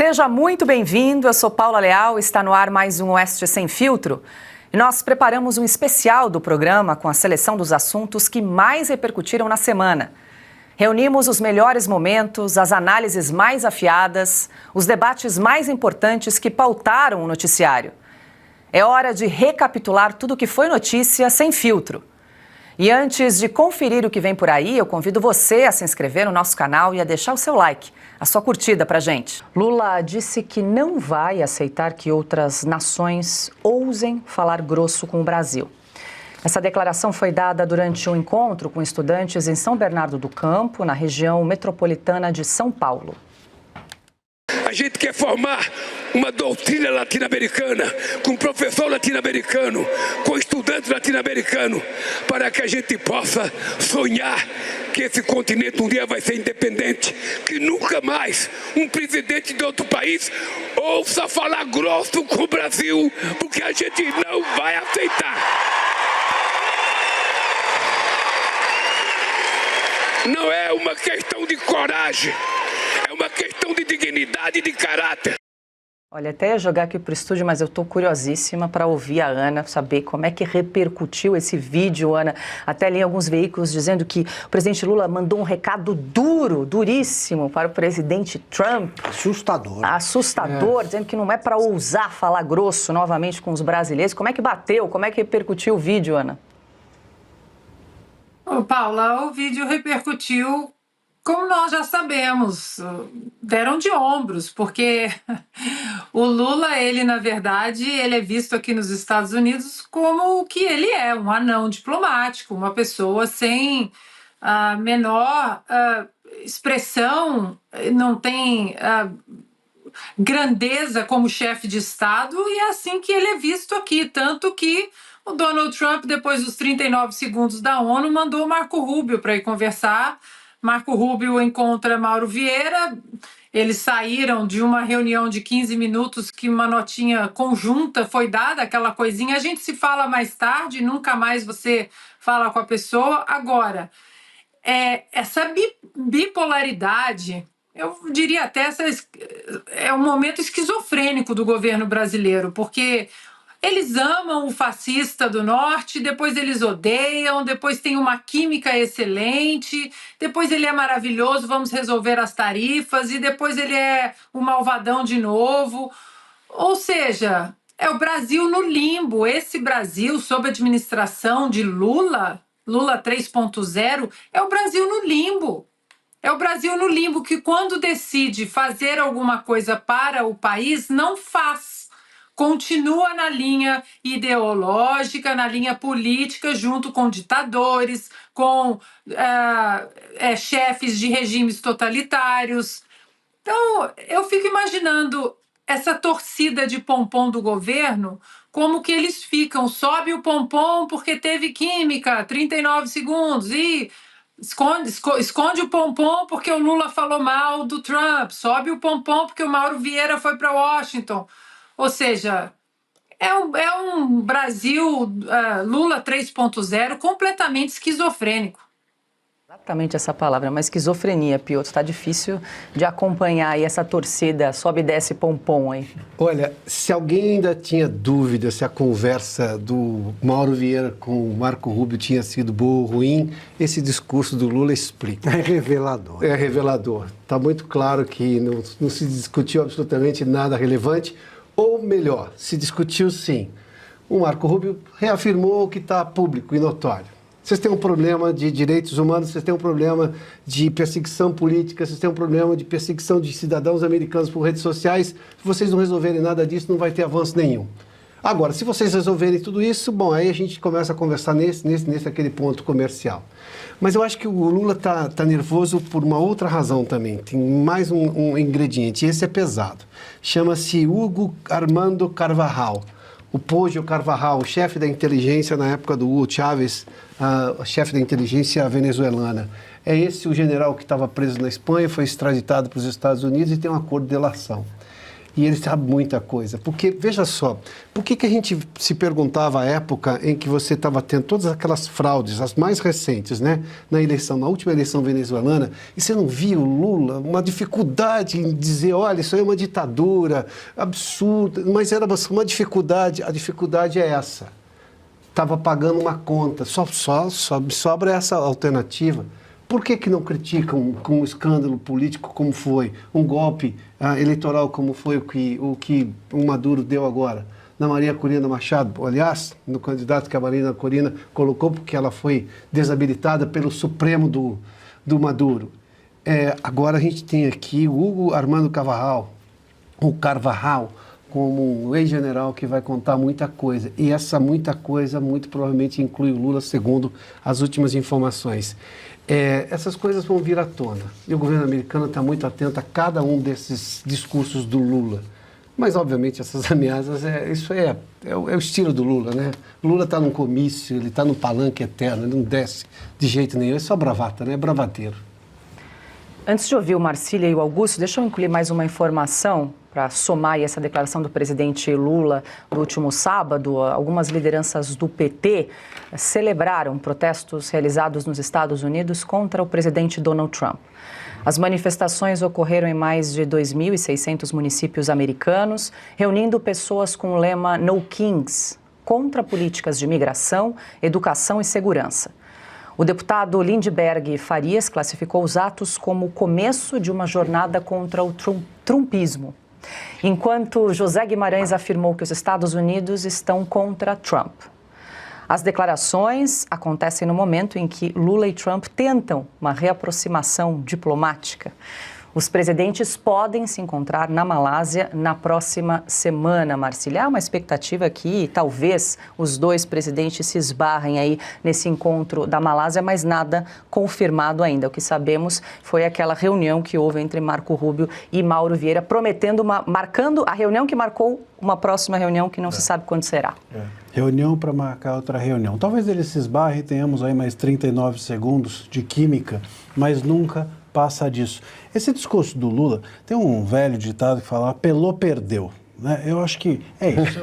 Seja muito bem-vindo, eu sou Paula Leal, está no ar mais um Oeste Sem Filtro. E nós preparamos um especial do programa com a seleção dos assuntos que mais repercutiram na semana. Reunimos os melhores momentos, as análises mais afiadas, os debates mais importantes que pautaram o noticiário. É hora de recapitular tudo o que foi notícia sem filtro. E antes de conferir o que vem por aí, eu convido você a se inscrever no nosso canal e a deixar o seu like, a sua curtida pra gente. Lula disse que não vai aceitar que outras nações ousem falar grosso com o Brasil. Essa declaração foi dada durante um encontro com estudantes em São Bernardo do Campo, na região metropolitana de São Paulo. A gente quer formar uma doutrina latino-americana, com professor latino-americano, com estudante latino-americano, para que a gente possa sonhar que esse continente um dia vai ser independente, que nunca mais um presidente de outro país ouça falar grosso com o Brasil, porque a gente não vai aceitar. Não é uma questão de coragem, é uma questão de dignidade e de caráter. Olha, até ia jogar aqui para o estúdio, mas eu estou curiosíssima para ouvir a Ana, saber como é que repercutiu esse vídeo, Ana. Até li alguns veículos dizendo que o presidente Lula mandou um recado duríssimo para o presidente Trump. Assustador, dizendo que não é para ousar falar grosso novamente com os brasileiros. Como é que bateu, como é que repercutiu o vídeo, Ana? Ô, Paula, o vídeo repercutiu, como nós já sabemos, deram de ombros, porque o Lula, ele na verdade, ele é visto aqui nos Estados Unidos como o que ele é, um anão diplomático, uma pessoa sem a menor expressão, não tem grandeza como chefe de Estado, e é assim que ele é visto aqui, tanto que o Donald Trump, depois dos 39 segundos da ONU, mandou o Marco Rubio para ir conversar. Marco Rubio encontra Mauro Vieira, eles saíram de uma reunião de 15 minutos que uma notinha conjunta foi dada, aquela coisinha, a gente se fala mais tarde, nunca mais você fala com a pessoa. Agora, essa bipolaridade, eu diria até, é um momento esquizofrênico do governo brasileiro, porque eles amam o fascista do norte, depois eles odeiam, depois tem uma química excelente, depois ele é maravilhoso, vamos resolver as tarifas, e depois ele é o malvadão de novo. Ou seja, é o Brasil no limbo. Esse Brasil, sob a administração de Lula 3.0, é o Brasil no limbo. É o Brasil no limbo que, quando decide fazer alguma coisa para o país, não faz. Continua na linha ideológica, na linha política, junto com ditadores, com chefes de regimes totalitários. Então, eu fico imaginando essa torcida de pompom do governo, como que eles ficam, sobe o pompom porque teve química, 39 segundos, e esconde o pompom porque o Lula falou mal do Trump, sobe o pompom porque o Mauro Vieira foi para Washington. Ou seja, é um Brasil Lula 3.0 completamente esquizofrênico. Exatamente essa palavra, uma esquizofrenia, Piotr. Está difícil de acompanhar aí essa torcida, sobe e desce pompom aí. Olha, se alguém ainda tinha dúvida se a conversa do Mauro Vieira com o Marco Rubio tinha sido boa ou ruim, esse discurso do Lula explica. É revelador. É revelador. Está muito claro que não se discutiu absolutamente nada relevante. Ou melhor, se discutiu sim. O Marco Rubio reafirmou o que está público e notório. Vocês têm um problema de direitos humanos, vocês têm um problema de perseguição política, vocês têm um problema de perseguição de cidadãos americanos por redes sociais. Se vocês não resolverem nada disso, não vai ter avanço nenhum. Agora, se vocês resolverem tudo isso, bom, aí a gente começa a conversar nesse aquele ponto comercial. Mas eu acho que o Lula tá nervoso por uma outra razão também. Tem mais um ingrediente, e esse é pesado. Chama-se Hugo Armando Carvajal. O Poggio Carvajal, o chefe da inteligência na época do Hugo Chávez, chefe da inteligência venezuelana. É esse o general que estava preso na Espanha, foi extraditado para os Estados Unidos e tem um acordo de delação. E ele sabe muita coisa. Porque, veja só, por que a gente se perguntava à época em que você estava tendo todas aquelas fraudes, as mais recentes, né? Na última eleição venezuelana, e você não via o Lula, uma dificuldade em dizer, olha, isso aí é uma ditadura absurda, mas era uma dificuldade, a dificuldade é essa. Estava pagando uma conta, só sobra essa alternativa. Por que não criticam com um escândalo político como foi, um golpe eleitoral como foi o que o Maduro deu agora, na Maria Corina Machado, aliás, no candidato que a Maria Corina colocou, porque ela foi desabilitada pelo Supremo do Maduro. Agora a gente tem aqui o Hugo Armando Carvajal, como um ex-general que vai contar muita coisa. E essa muita coisa, muito provavelmente, inclui o Lula, segundo as últimas informações. Essas coisas vão vir à tona. E o governo americano está muito atento a cada um desses discursos do Lula. Mas, obviamente, essas ameaças, isso é o estilo do Lula, né? O Lula está num comício, ele está num palanque eterno, ele não desce de jeito nenhum. É só bravata, né? É bravadeiro. Antes de ouvir o Marcília e o Augusto, deixa eu incluir mais uma informação para somar aí essa declaração do presidente Lula do último sábado. Algumas lideranças do PT celebraram protestos realizados nos Estados Unidos contra o presidente Donald Trump. As manifestações ocorreram em mais de 2.600 municípios americanos, reunindo pessoas com o lema No Kings, contra políticas de imigração, educação e segurança. O deputado Lindbergh Farias classificou os atos como o começo de uma jornada contra o trumpismo, enquanto José Guimarães afirmou que os Estados Unidos estão contra Trump. As declarações acontecem no momento em que Lula e Trump tentam uma reaproximação diplomática. Os presidentes podem se encontrar na Malásia na próxima semana, Marcília. Há uma expectativa que talvez os dois presidentes se esbarrem aí nesse encontro da Malásia, mas nada confirmado ainda. O que sabemos foi aquela reunião que houve entre Marco Rubio e Mauro Vieira, marcando a reunião que marcou uma próxima reunião que não se sabe quando será. Reunião para marcar outra reunião. Talvez eles se esbarrem e tenhamos aí mais 39 segundos de química, mas nunca passa disso. Esse discurso do Lula, tem um velho ditado que fala, apelou, perdeu. Né? Eu acho que é isso.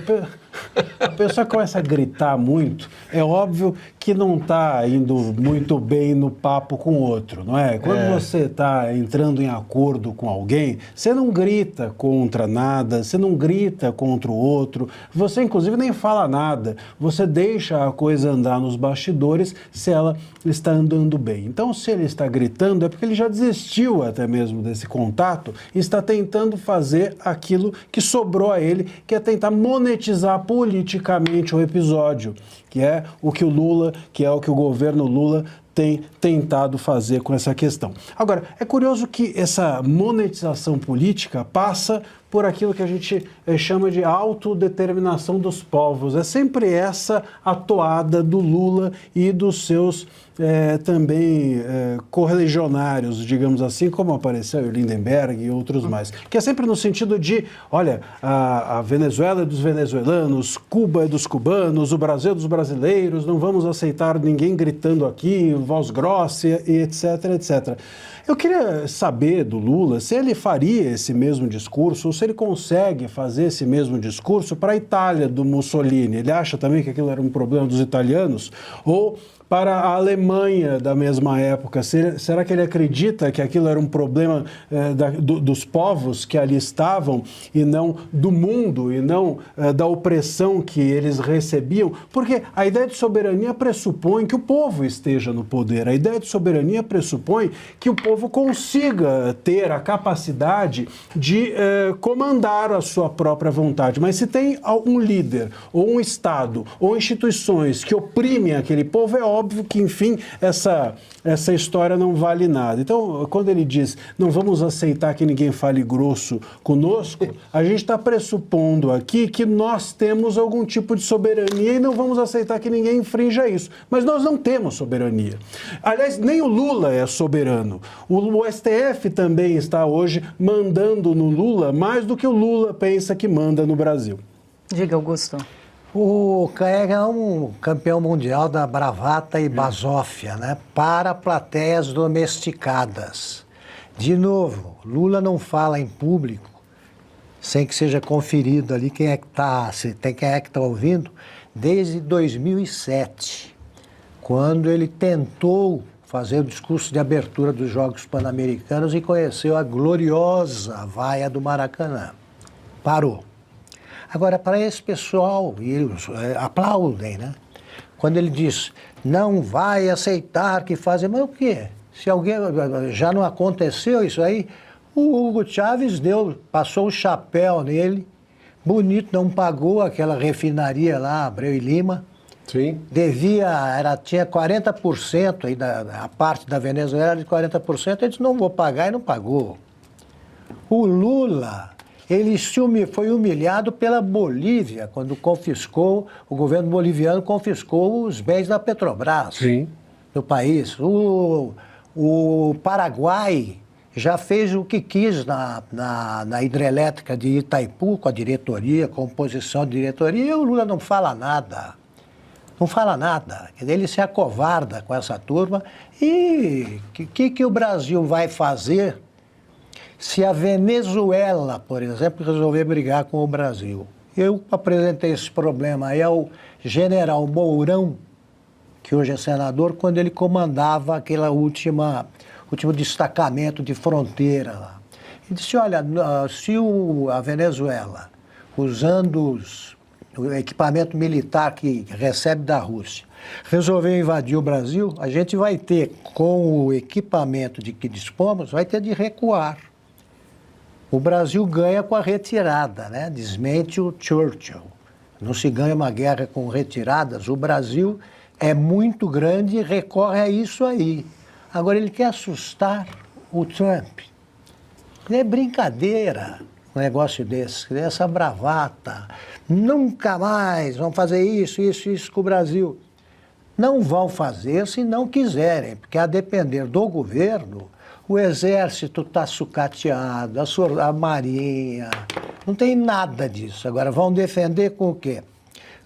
A pessoa começa a gritar muito, é óbvio que não está indo muito bem no papo com o outro, não é? Quando você está entrando em acordo com alguém, você não grita contra nada, você não grita contra o outro, você inclusive nem fala nada, você deixa a coisa andar nos bastidores se ela está andando bem. Então, se ele está gritando, é porque ele já desistiu até mesmo desse contato e está tentando fazer aquilo que sobrou a ele, que é tentar monetizar politicamente o episódio, que é o que o governo Lula tem tentado fazer com essa questão. Agora, é curioso que essa monetização política passa por aquilo que a gente chama de autodeterminação dos povos. É sempre essa a toada do Lula e dos seus também correligionários, digamos assim, como apareceu o Lindbergh e outros mais, que é sempre no sentido de, olha, a Venezuela é dos venezuelanos, Cuba é dos cubanos, o Brasil é dos brasileiros, não vamos aceitar ninguém gritando aqui, voz grossa e etc, etc. Eu queria saber do Lula se ele faria esse mesmo discurso ou se ele consegue fazer esse mesmo discurso para a Itália do Mussolini. Ele acha também que aquilo era um problema dos italianos? Ou para a Alemanha da mesma época? Será que ele acredita que aquilo era um problema dos povos que ali estavam e não do mundo e não da opressão que eles recebiam? Porque a ideia de soberania pressupõe que o povo esteja no poder. A ideia de soberania pressupõe que o povo consiga ter a capacidade de comandar a sua própria vontade. Mas se tem um líder ou um Estado ou instituições que oprimem aquele povo, é óbvio que, enfim, essa história não vale nada. Então, quando ele diz, não vamos aceitar que ninguém fale grosso conosco, a gente está pressupondo aqui que nós temos algum tipo de soberania e não vamos aceitar que ninguém infrinja isso. Mas nós não temos soberania. Aliás, nem o Lula é soberano. O STF também está hoje mandando no Lula mais do que o Lula pensa que manda no Brasil. Diga, Augusto. O Caega é um campeão mundial da bravata e basófia, né? Para plateias domesticadas. De novo, Lula não fala em público sem que seja conferido ali quem é que está, quem é que está ouvindo, desde 2007, quando ele tentou fazer o discurso de abertura dos Jogos Pan-Americanos e conheceu a gloriosa vaia do Maracanã. Parou. Agora, para esse pessoal, e eles aplaudem, né? Quando ele diz, não vai aceitar que fazem, mas o quê? Se alguém, já não aconteceu isso aí, o Hugo Chávez passou o chapéu nele, bonito, não pagou aquela refinaria lá, Abreu e Lima. Sim. Tinha 40% aí, a parte da Venezuela era de 40%, ele disse, não vou pagar e não pagou. O Lula, ele foi humilhado pela Bolívia, quando o governo boliviano confiscou os bens da Petrobras. Sim. No país. O Paraguai já fez o que quis na hidrelétrica de Itaipu, com a diretoria, composição de diretoria, e o Lula não fala nada. Não fala nada. Ele se acovarda com essa turma. E o que o Brasil vai fazer se a Venezuela, por exemplo, resolver brigar com o Brasil? Eu apresentei esse problema aí ao general Mourão, que hoje é senador, quando ele comandava aquele último destacamento de fronteira lá. Ele disse, olha, se a Venezuela, usando o equipamento militar que recebe da Rússia, resolver invadir o Brasil, a gente vai ter, com o equipamento de que dispomos, vai ter de recuar. O Brasil ganha com a retirada, né? Desmente o Churchill. Não se ganha uma guerra com retiradas. O Brasil é muito grande e recorre a isso aí. Agora, ele quer assustar o Trump. É brincadeira um negócio desse, essa bravata. Nunca mais vão fazer isso com o Brasil. Não vão fazer se não quiserem, porque a depender do governo, o exército está sucateado, a marinha, não tem nada disso. Agora, vão defender com o quê?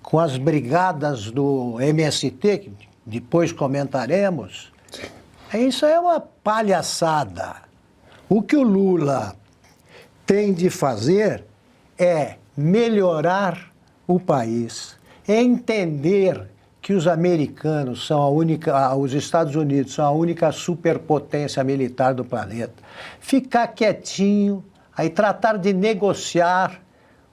Com as brigadas do MST, que depois comentaremos. Isso é uma palhaçada. O que o Lula tem de fazer é melhorar o país, entender que os americanos são os Estados Unidos são a única superpotência militar do planeta, ficar quietinho, aí tratar de negociar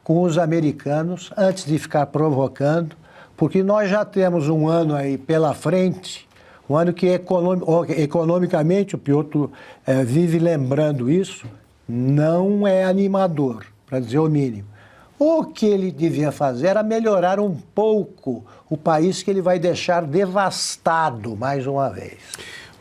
com os americanos antes de ficar provocando, porque nós já temos um ano aí pela frente, um ano que economicamente, o Piotr vive lembrando isso, não é animador, para dizer o mínimo. O que ele devia fazer era melhorar um pouco o país que ele vai deixar devastado mais uma vez.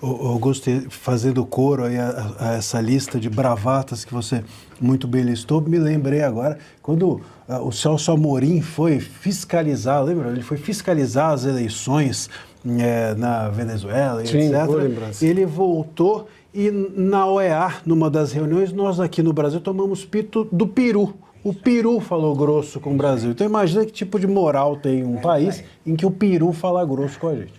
Augusto, fazendo coro aí a essa lista de bravatas que você muito bem listou, me lembrei agora, quando o Celso Amorim foi fiscalizar, lembra? Ele foi fiscalizar as eleições na Venezuela, sim, etc. Ele voltou e na OEA, numa das reuniões, nós aqui no Brasil tomamos pito do Peru. O Peru falou grosso com o Brasil. Então imagina que tipo de moral tem um país em que o Peru fala grosso com a gente.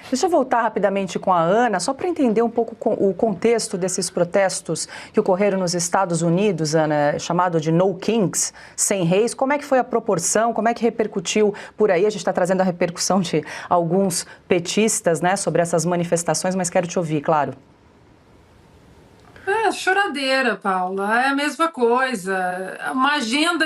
Deixa eu voltar rapidamente com a Ana, só para entender um pouco o contexto desses protestos que ocorreram nos Estados Unidos, Ana, chamado de No Kings, sem reis. Como é que foi a proporção? Como é que repercutiu por aí? A gente está trazendo a repercussão de alguns petistas, né, sobre essas manifestações, mas quero te ouvir, claro. Choradeira, Paula, é a mesma coisa. Uma agenda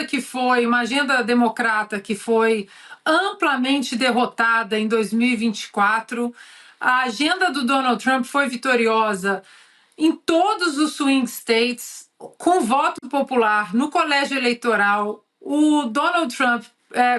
democrata que foi amplamente derrotada em 2024. A agenda do Donald Trump foi vitoriosa em todos os swing states, com voto popular no colégio eleitoral. O Donald Trump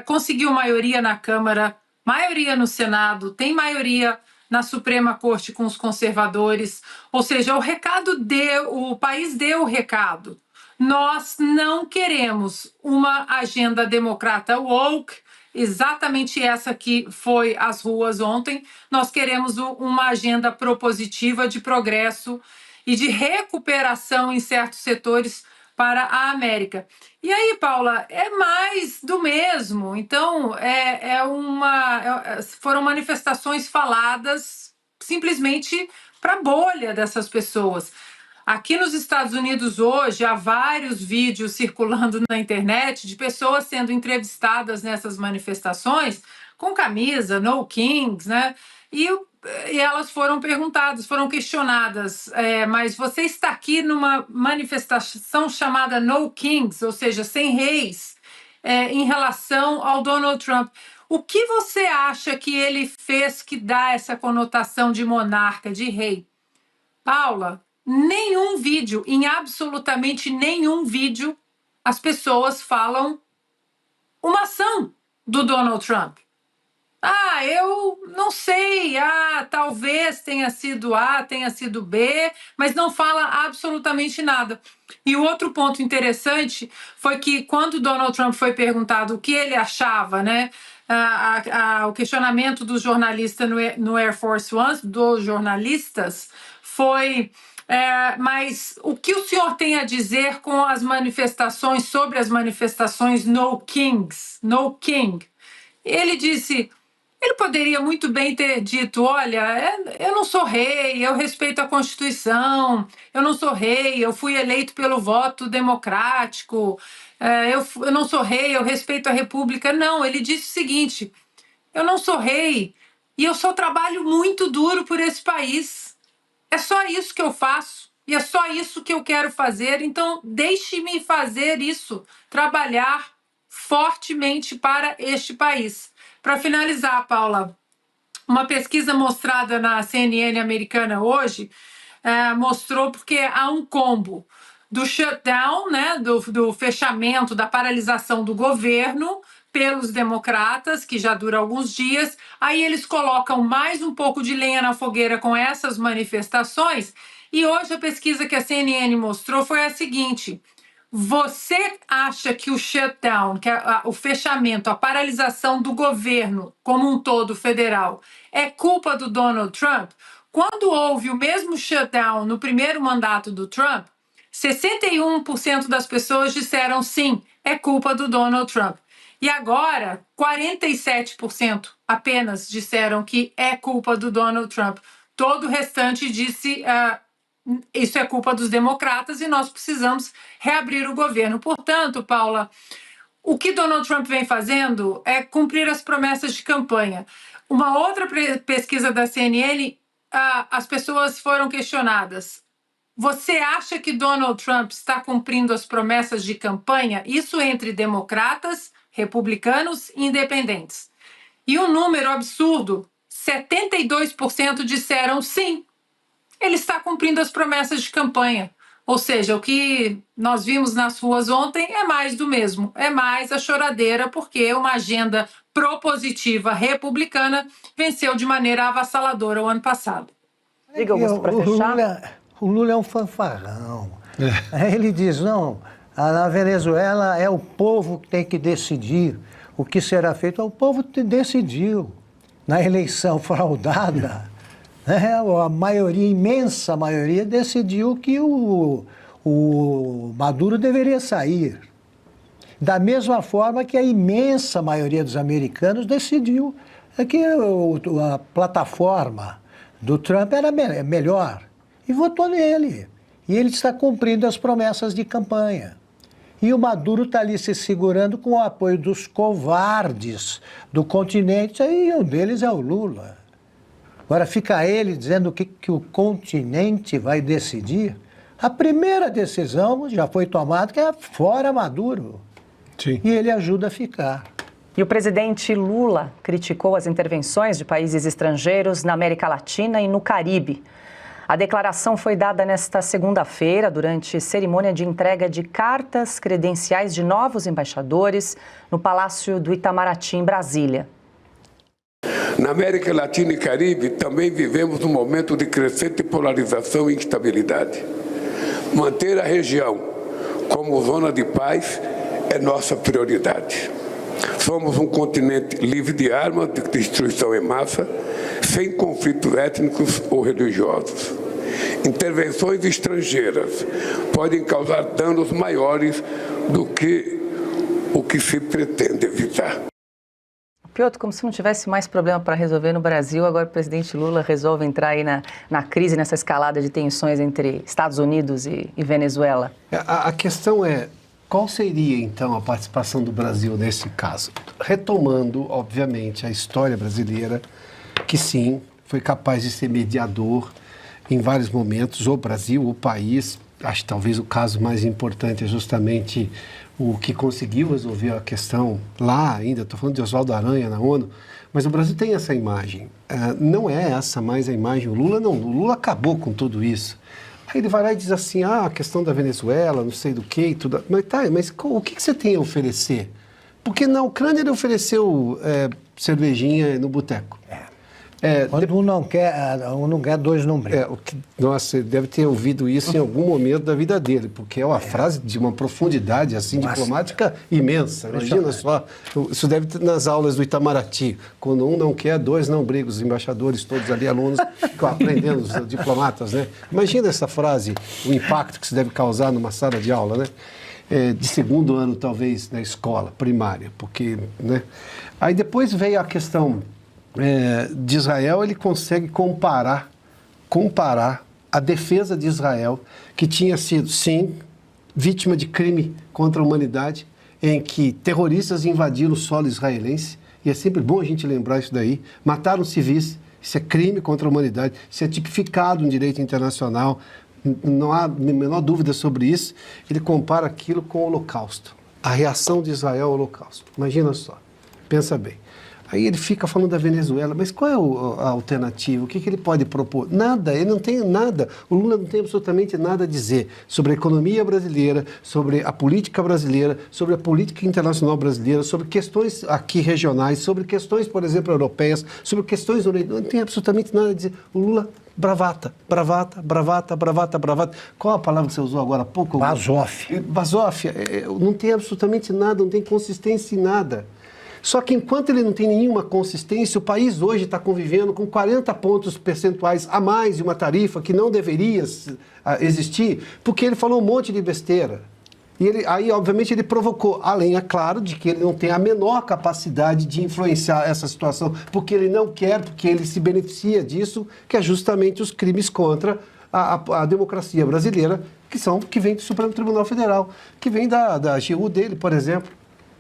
conseguiu maioria na Câmara, maioria no Senado, tem maioria na Suprema Corte com os conservadores, ou seja, o país deu o recado. Nós não queremos uma agenda democrata woke, exatamente essa que foi às ruas ontem. Nós queremos uma agenda propositiva de progresso e de recuperação em certos setores para a América. E aí, Paula, é mais do mesmo. Então, foram manifestações faladas simplesmente para a bolha dessas pessoas. Aqui nos Estados Unidos hoje há vários vídeos circulando na internet de pessoas sendo entrevistadas nessas manifestações com camisa, no Kings, né? E elas foram perguntadas, foram questionadas, mas você está aqui numa manifestação chamada No Kings, ou seja, sem reis, em relação ao Donald Trump. O que você acha que ele fez que dá essa conotação de monarca, de rei? Paula, nenhum vídeo, em absolutamente nenhum vídeo, as pessoas falam uma ação do Donald Trump. Eu não sei, talvez tenha sido A, tenha sido B, mas não fala absolutamente nada. E o outro ponto interessante foi que quando Donald Trump foi perguntado o que ele achava, né, o questionamento dos jornalistas no Air Force One, dos jornalistas, foi... mas o que o senhor tem a dizer com as manifestações, sobre as manifestações No Kings, No King? Ele disse... Ele poderia muito bem ter dito, olha, eu não sou rei, eu respeito a Constituição, eu não sou rei, eu fui eleito pelo voto democrático, eu não sou rei, eu respeito a República. Não, ele disse o seguinte, eu não sou rei e eu só trabalho muito duro por esse país. É só isso que eu faço e é só isso que eu quero fazer, então deixe-me fazer isso, trabalhar fortemente para este país. Para finalizar, Paula, uma pesquisa mostrada na CNN americana hoje mostrou porque há um combo do shutdown, né, do fechamento, da paralisação do governo pelos democratas, que já dura alguns dias, aí eles colocam mais um pouco de lenha na fogueira com essas manifestações, e hoje a pesquisa que a CNN mostrou foi a seguinte... Você acha que o shutdown, que o fechamento, a paralisação do governo como um todo federal, é culpa do Donald Trump? Quando houve o mesmo shutdown no primeiro mandato do Trump, 61% das pessoas disseram sim, é culpa do Donald Trump. E agora, 47% apenas disseram que é culpa do Donald Trump. Todo o restante disse... isso é culpa dos democratas e nós precisamos reabrir o governo. Portanto, Paula, o que Donald Trump vem fazendo é cumprir as promessas de campanha. Uma outra pesquisa da CNN, as pessoas foram questionadas. Você acha que Donald Trump está cumprindo as promessas de campanha? Isso entre democratas, republicanos e independentes. E um número absurdo, 72% disseram sim. Ele está cumprindo as promessas de campanha. Ou seja, o que nós vimos nas ruas ontem é mais do mesmo. É mais a choradeira, porque uma agenda propositiva republicana venceu de maneira avassaladora o ano passado. Diga, Augusto, para fechar. O Lula é um fanfarrão. Ele diz, não, na Venezuela é o povo que tem que decidir o que será feito. O povo decidiu. Na eleição fraudada... a maioria, imensa maioria, decidiu que o Maduro deveria sair. Da mesma forma que a imensa maioria dos americanos decidiu que a plataforma do Trump era melhor e votou nele. E ele está cumprindo as promessas de campanha. E o Maduro está ali se segurando com o apoio dos covardes do continente, e um deles é o Lula. Agora fica ele dizendo o que o continente vai decidir. A primeira decisão já foi tomada, que é fora Maduro. Sim. E ele ajuda a ficar. E o presidente Lula criticou as intervenções de países estrangeiros na América Latina e no Caribe. A declaração foi dada nesta segunda-feira, durante cerimônia de entrega de cartas credenciais de novos embaixadores no Palácio do Itamaraty, em Brasília. Na América Latina e Caribe também vivemos um momento de crescente polarização e instabilidade. Manter a região como zona de paz é nossa prioridade. Somos um continente livre de armas de destruição em massa, sem conflitos étnicos ou religiosos. Intervenções estrangeiras podem causar danos maiores do que o que se pretende evitar. Piotr, como se não tivesse mais problema para resolver no Brasil, agora o presidente Lula resolve entrar aí na crise, nessa escalada de tensões entre Estados Unidos e Venezuela. A questão é, qual seria então a participação do Brasil nesse caso? Retomando, obviamente, a história brasileira, que sim, foi capaz de ser mediador em vários momentos, o Brasil, o país. Acho que talvez o caso mais importante é justamente o que conseguiu resolver a questão lá ainda, estou falando de Oswaldo Aranha na ONU, mas o Brasil tem essa imagem. Não é essa mais a imagem, o Lula acabou com tudo isso. Aí ele vai lá e diz assim, a questão da Venezuela, não sei do que e tudo, mas o que você tem a oferecer? Porque na Ucrânia ele ofereceu cervejinha no boteco. Quando um não quer, dois não brigam. Nossa, ele deve ter ouvido isso em algum momento da vida dele, porque é uma frase de uma profundidade assim, diplomática imensa. Imagina só, isso deve ter nas aulas do Itamaraty. Quando um não quer, dois não brigam. Os embaixadores, todos ali, alunos, ficam aprendendo, os diplomatas, né? Imagina essa frase, o impacto que isso deve causar numa sala de aula, né? De segundo ano, talvez, na escola primária, porque, né? Aí depois veio a questão de Israel. Ele consegue comparar a defesa de Israel, que tinha sido, sim, vítima de crime contra a humanidade, em que terroristas invadiram o solo israelense, e é sempre bom a gente lembrar isso daí, mataram civis, isso é crime contra a humanidade, isso é tipificado no direito internacional, não há a menor dúvida sobre isso. Ele compara aquilo com o Holocausto, a reação de Israel ao Holocausto. Imagina só, pensa bem. Aí ele fica falando da Venezuela, mas qual é a alternativa? O que ele pode propor? Nada, ele não tem nada. O Lula não tem absolutamente nada a dizer sobre a economia brasileira, sobre a política brasileira, sobre a política internacional brasileira, sobre questões aqui regionais, sobre questões, por exemplo, europeias, sobre questões... Não tem absolutamente nada a dizer. O Lula, bravata. Qual a palavra que você usou agora há pouco? Basófia. Basófia. Não tem absolutamente nada, não tem consistência em nada. Só que enquanto ele não tem nenhuma consistência, o país hoje está convivendo com 40 pontos percentuais a mais de uma tarifa que não deveria existir, porque ele falou um monte de besteira. E aí, obviamente, ele provocou, além, é claro, de que ele não tem a menor capacidade de influenciar essa situação, porque ele não quer, porque ele se beneficia disso, que é justamente os crimes contra a democracia brasileira, que vem do Supremo Tribunal Federal, que vem da AGU dele, por exemplo.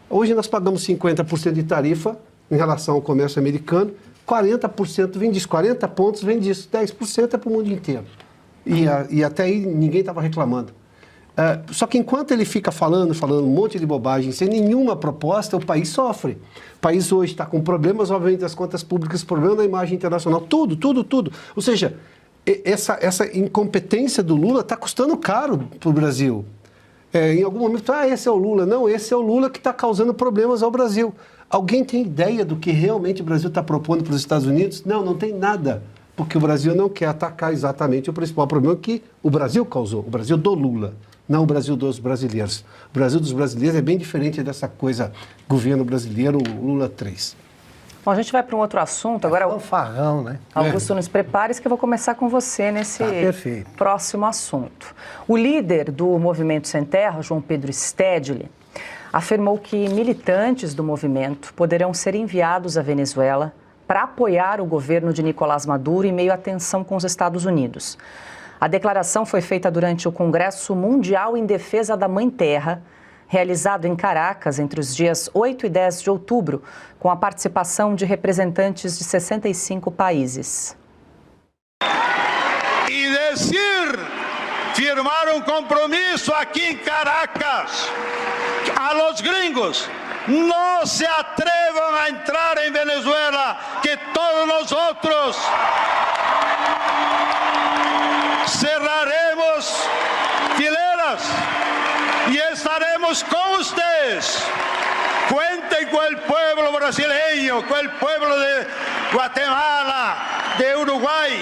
Hoje nós pagamos 50% de tarifa em relação ao comércio americano, 40% vem disso, 40 pontos vem disso, 10% é para o mundo inteiro. E até aí ninguém estava reclamando. Só que enquanto ele fica falando um monte de bobagem, sem nenhuma proposta, o país sofre. O país hoje está com problemas, obviamente, das contas públicas, problema da imagem internacional, tudo. Ou seja, essa incompetência do Lula está custando caro para o Brasil. Em algum momento, esse é o Lula. Não, esse é o Lula que está causando problemas ao Brasil. Alguém tem ideia do que realmente o Brasil está propondo para os Estados Unidos? Não tem nada. Porque o Brasil não quer atacar exatamente o principal problema que o Brasil causou. O Brasil do Lula, não o Brasil dos brasileiros. O Brasil dos brasileiros é bem diferente dessa coisa governo brasileiro, Lula 3. Bom, a gente vai para um outro assunto. Agora, um farrão, né? Augusto, nos prepare-se que eu vou começar com você nesse próximo assunto. O líder do Movimento Sem Terra, João Pedro Stedley, afirmou que militantes do movimento poderão ser enviados à Venezuela para apoiar o governo de Nicolás Maduro em meio à tensão com os Estados Unidos. A declaração foi feita durante o Congresso Mundial em Defesa da Mãe Terra, realizado em Caracas entre os dias 8 e 10 de outubro, com a participação de representantes de 65 países. E firmar um compromisso aqui em Caracas a los gringos. No se atrevan a entrar en Venezuela, que todos nosotros cerraremos fileras y estaremos con ustedes. Cuenten con el pueblo brasileño, con el pueblo de Guatemala, de Uruguay,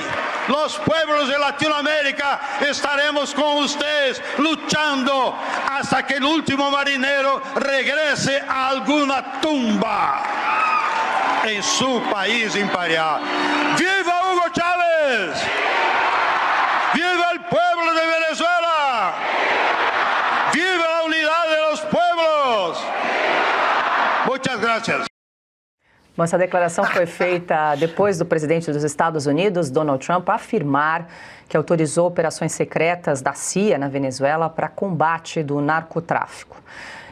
los pueblos de Latinoamérica. Estaremos con ustedes luchando hasta que el último marinero regrese a alguna tumba en su país imperial. ¡Viva Hugo Chávez! ¡Viva el pueblo de Venezuela! ¡Viva la unidad de los pueblos! Muchas gracias. Bom, essa declaração foi feita depois do presidente dos Estados Unidos, Donald Trump, afirmar que autorizou operações secretas da CIA na Venezuela para combate do narcotráfico.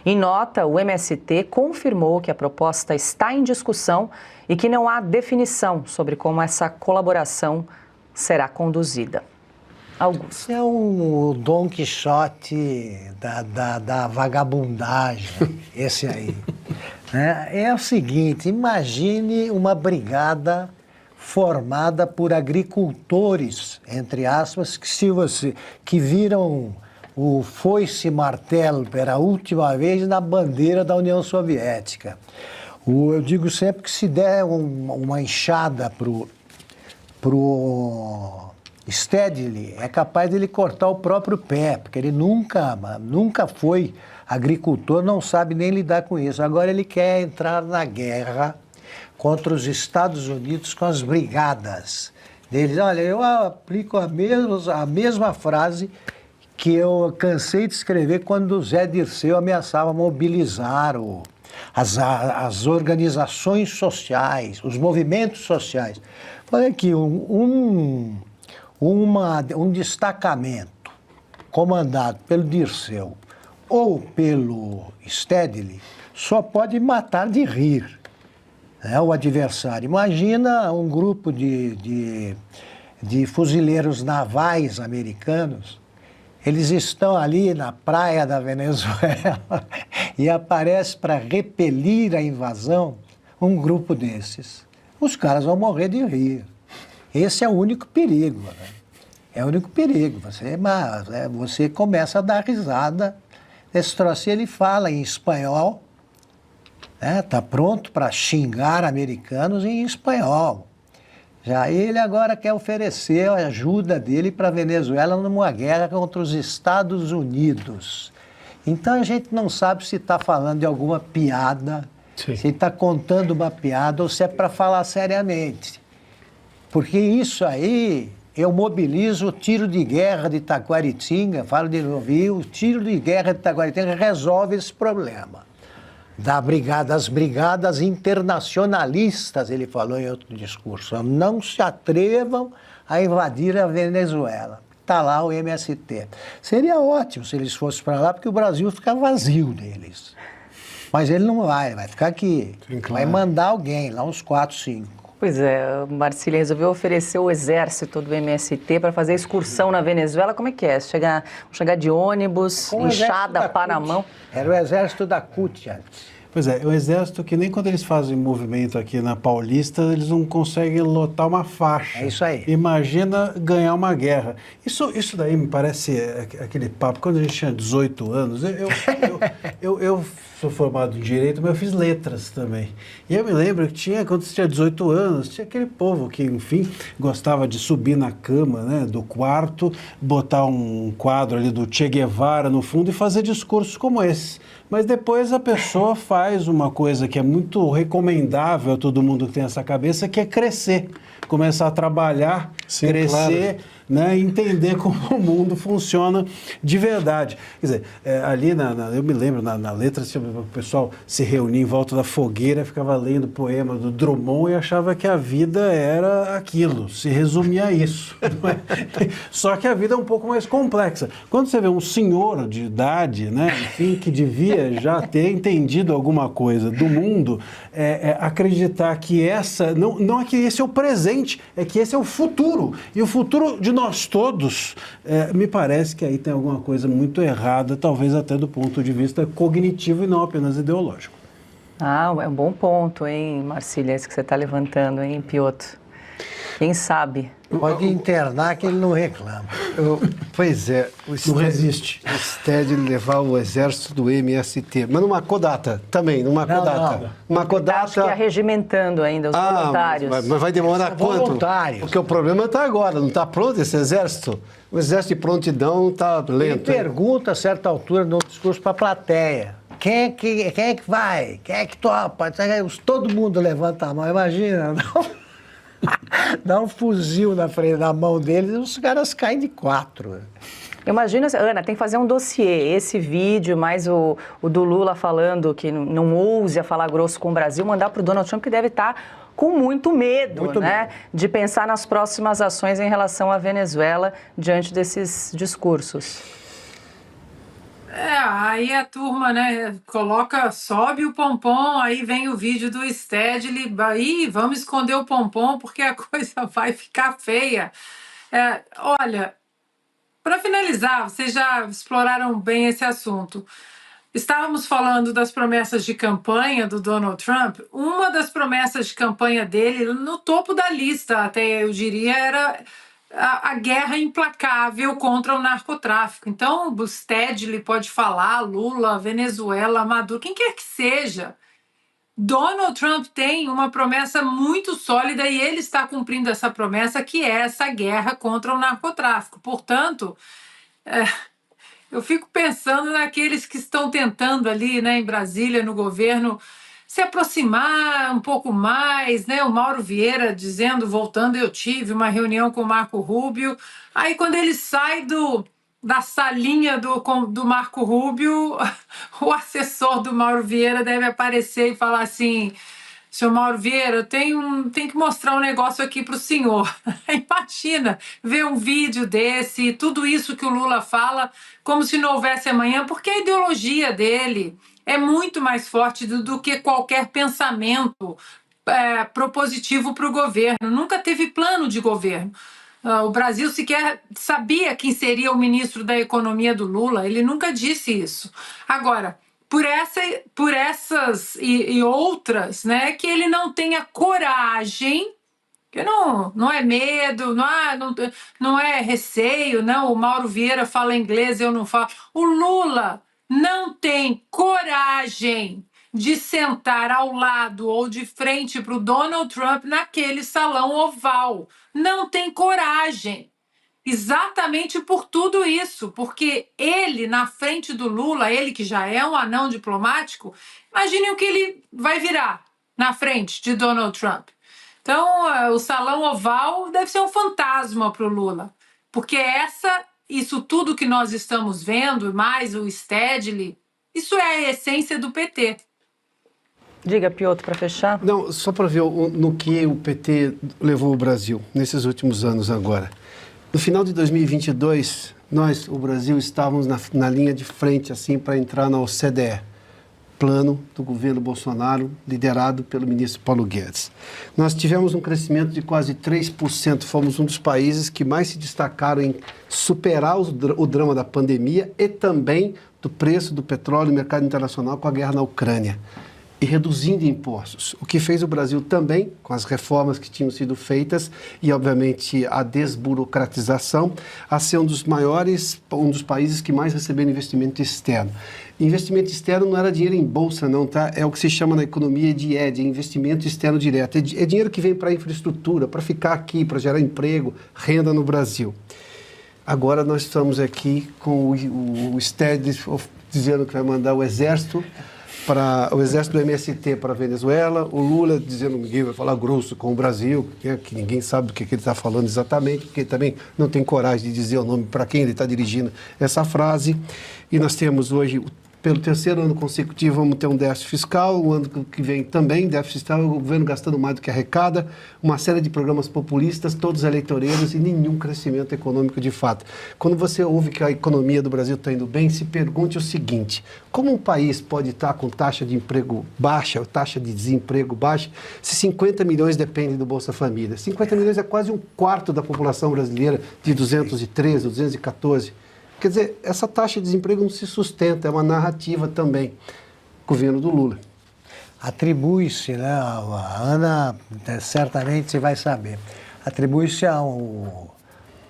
Em nota, o MST confirmou que a proposta está em discussão e que não há definição sobre como essa colaboração será conduzida. Augusto. É o Dom Quixote da vagabundagem, esse aí. É o seguinte, imagine uma brigada formada por agricultores, entre aspas, que viram o foice martelo pela última vez na bandeira da União Soviética. Eu digo sempre que se der uma enxada pro Stedley, é capaz de ele cortar o próprio pé, porque ele nunca foi agricultor, não sabe nem lidar com isso. Agora ele quer entrar na guerra contra os Estados Unidos com as brigadas deles. Olha, eu aplico a mesma frase que eu cansei de escrever quando o Zé Dirceu ameaçava mobilizar as organizações sociais, os movimentos sociais. Olha aqui, um destacamento comandado pelo Dirceu ou pelo Stedley só pode matar de rir, né, o adversário. Imagina um grupo de fuzileiros navais americanos, eles estão ali na praia da Venezuela e aparece para repelir a invasão um grupo desses. Os caras vão morrer de rir. Esse é o único perigo, né? É o único perigo. Você começa a dar risada. Esse troço ele fala em espanhol, está pronto para xingar americanos em espanhol. Já ele agora quer oferecer a ajuda dele para a Venezuela numa guerra contra os Estados Unidos. Então a gente não sabe se está falando de alguma piada, sim, se está contando uma piada ou se é para falar seriamente. Porque isso aí, eu mobilizo o tiro de guerra de Taquaritinga, falo de novo, e o tiro de guerra de Taquaritinga resolve esse problema. Das brigadas internacionalistas, ele falou em outro discurso, não se atrevam a invadir a Venezuela. Está lá o MST. Seria ótimo se eles fossem para lá, porque o Brasil fica vazio deles. Mas ele não vai ficar aqui. Sim, claro. Vai mandar alguém, lá uns 4, 5. Pois é, Marcília resolveu oferecer o exército do MST para fazer excursão na Venezuela. Como é que é? Chegar de ônibus, enxada, pá na mão? Era o exército da CUT antes. Pois é, o exército que nem quando eles fazem movimento aqui na Paulista, eles não conseguem lotar uma faixa. É isso aí. Imagina ganhar uma guerra. Isso daí me parece aquele papo, quando a gente tinha 18 anos, eu sou formado em Direito, mas eu fiz letras também. E eu me lembro que quando você tinha 18 anos, tinha aquele povo que, enfim, gostava de subir na cama, né, do quarto, botar um quadro ali do Che Guevara no fundo e fazer discursos como esse. Mas depois a pessoa faz uma coisa que é muito recomendável a todo mundo que tem essa cabeça, que é crescer, começar a trabalhar, sim, crescer, claro, né, entender como o mundo funciona de verdade. Quer dizer, ali, eu me lembro, na letra, o pessoal se reunia em volta da fogueira, ficava lendo poema do Drummond e achava que a vida era aquilo, se resumia a isso. Não é? Só que a vida é um pouco mais complexa. Quando você vê um senhor de idade, né, enfim, que devia já ter entendido alguma coisa do mundo, acreditar que não é que esse é o presente, é que esse é o futuro. E o futuro de nós todos, me parece que aí tem alguma coisa muito errada, talvez até do ponto de vista cognitivo e não apenas ideológico. Ah, é um bom ponto, hein, Marcília, esse que você está levantando, hein, Piotr? Quem sabe? Pode internar que ele não reclama. Pois é, não resiste. O Stedley levar o exército do MST, mas numa Codata também, numa Codata. Não. Uma Codata... Acho que é regimentando ainda os voluntários. Mas vai demorar quanto? Voluntários. Porque o problema está agora, não está pronto esse exército? O exército de prontidão está lento. Ele pergunta a certa altura no discurso para a plateia. Quem é que vai? Quem é que topa? Todo mundo levanta a mão, imagina, não? Dá um fuzil na mão deles e os caras caem de 4. Imagina, Ana, tem que fazer um dossiê, esse vídeo, mais o do Lula falando que não ouse a falar grosso com o Brasil, mandar para o Donald Trump, que deve estar com muito medo, né, de pensar nas próximas ações em relação à Venezuela diante desses discursos. Aí a turma, né, sobe o pompom, aí vem o vídeo do Stedley, aí vamos esconder o pompom porque a coisa vai ficar feia. Olha, para finalizar, vocês já exploraram bem esse assunto. Estávamos falando das promessas de campanha do Donald Trump. Uma das promessas de campanha dele, no topo da lista, até eu diria, era a guerra implacável contra o narcotráfico. Então, o Stedley pode falar, Lula, Venezuela, Maduro, quem quer que seja. Donald Trump tem uma promessa muito sólida e ele está cumprindo essa promessa, que é essa guerra contra o narcotráfico. Portanto, eu fico pensando naqueles que estão tentando ali, né, em Brasília, no governo, se aproximar um pouco mais, né? O Mauro Vieira voltando, eu tive uma reunião com o Marco Rubio. Aí, quando ele sai da salinha do Marco Rubio, o assessor do Mauro Vieira deve aparecer e falar assim: senhor Mauro Vieira, eu tenho que mostrar um negócio aqui para o senhor. Imagina ver um vídeo desse, tudo isso que o Lula fala, como se não houvesse amanhã, porque a ideologia dele é muito mais forte do que qualquer pensamento propositivo para o governo. Nunca teve plano de governo. O Brasil sequer sabia quem seria o ministro da Economia do Lula. Ele nunca disse isso. Agora, por essas e outras, né, que ele não tenha coragem, que não é medo, não é receio, não. O Mauro Vieira fala inglês, eu não falo. O Lula não tem coragem de sentar ao lado ou de frente para o Donald Trump naquele salão oval. Não tem coragem. Exatamente por tudo isso, porque ele, na frente do Lula, ele que já é um anão diplomático, imaginem o que ele vai virar na frente de Donald Trump. Então, o salão oval deve ser um fantasma para o Lula, porque isso tudo que nós estamos vendo, mais o Stedley, isso é a essência do PT. Diga, Piotr, para fechar. Não, só para ver no que o PT levou o Brasil nesses últimos anos agora. No final de 2022, o Brasil, estávamos na linha de frente assim para entrar na OCDE, plano do governo Bolsonaro, liderado pelo ministro Paulo Guedes. Nós tivemos um crescimento de quase 3%, fomos um dos países que mais se destacaram em superar o drama da pandemia e também do preço do petróleo no mercado internacional com a guerra na Ucrânia. E reduzindo impostos, o que fez o Brasil também, com as reformas que tinham sido feitas e, obviamente, a desburocratização, a ser um dos países que mais receberam investimento externo. Investimento externo não era dinheiro em bolsa, não, tá? É o que se chama na economia de investimento externo direto. É dinheiro que vem para a infraestrutura, para ficar aqui, para gerar emprego, renda no Brasil. Agora nós estamos aqui com o Stedley dizendo que vai mandar o exército do MST para a Venezuela, o Lula dizendo que ninguém vai falar grosso com o Brasil, que ninguém sabe do que ele está falando exatamente, porque ele também não tem coragem de dizer o nome para quem ele está dirigindo essa frase. E nós temos hoje, pelo terceiro ano consecutivo, vamos ter um déficit fiscal, o ano que vem também déficit fiscal, o governo gastando mais do que arrecada, uma série de programas populistas, todos eleitoreiros e nenhum crescimento econômico de fato. Quando você ouve que a economia do Brasil está indo bem, se pergunte o seguinte: como um país pode estar com taxa de emprego baixa, ou taxa de desemprego baixa, se 50 milhões dependem do Bolsa Família? 50 milhões é quase um quarto da população brasileira, de 213, 214. Quer dizer, essa taxa de desemprego não se sustenta, é uma narrativa também. Governo do Lula. Atribui-se, né, a Ana certamente você vai saber, atribui-se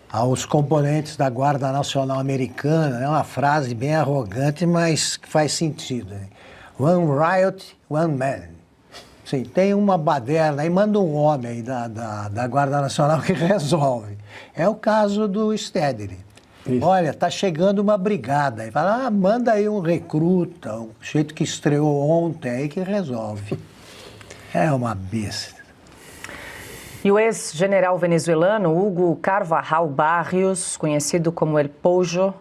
aos componentes da Guarda Nacional Americana, é uma frase bem arrogante, mas que faz sentido. Né? One riot, one man. Sim, tem uma baderna, aí manda um homem aí da Guarda Nacional que resolve. É o caso do Stedley. Isso. Olha, está chegando uma brigada. Aí fala, manda aí um recruta, um jeito que estreou ontem aí que resolve. É uma besta. E o ex-general venezuelano Hugo Carvajal Barrios, conhecido como El Pollo,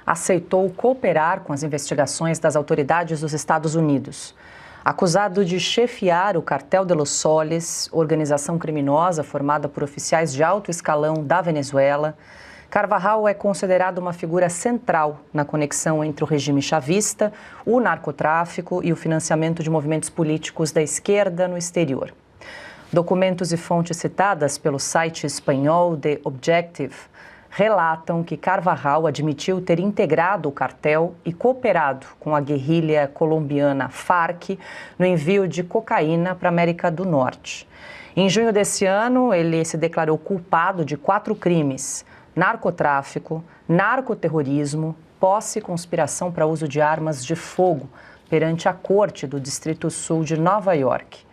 aceitou cooperar com as investigações das autoridades dos Estados Unidos. Acusado de chefiar o Cartel de los Soles, organização criminosa formada por oficiais de alto escalão da Venezuela, Carvajal é considerado uma figura central na conexão entre o regime chavista, o narcotráfico e o financiamento de movimentos políticos da esquerda no exterior. Documentos e fontes citadas pelo site espanhol The Objective relatam que Carvajal admitiu ter integrado o cartel e cooperado com a guerrilha colombiana FARC no envio de cocaína para a América do Norte. Em junho desse ano, ele se declarou culpado de 4 crimes: narcotráfico, narcoterrorismo, posse e conspiração para uso de armas de fogo perante a Corte do Distrito Sul de Nova York.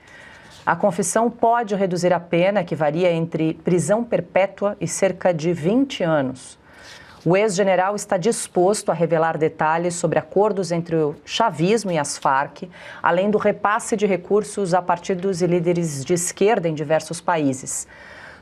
A confissão pode reduzir a pena, que varia entre prisão perpétua e cerca de 20 anos. O ex-general está disposto a revelar detalhes sobre acordos entre o chavismo e as Farc, além do repasse de recursos a partidos e líderes de esquerda em diversos países.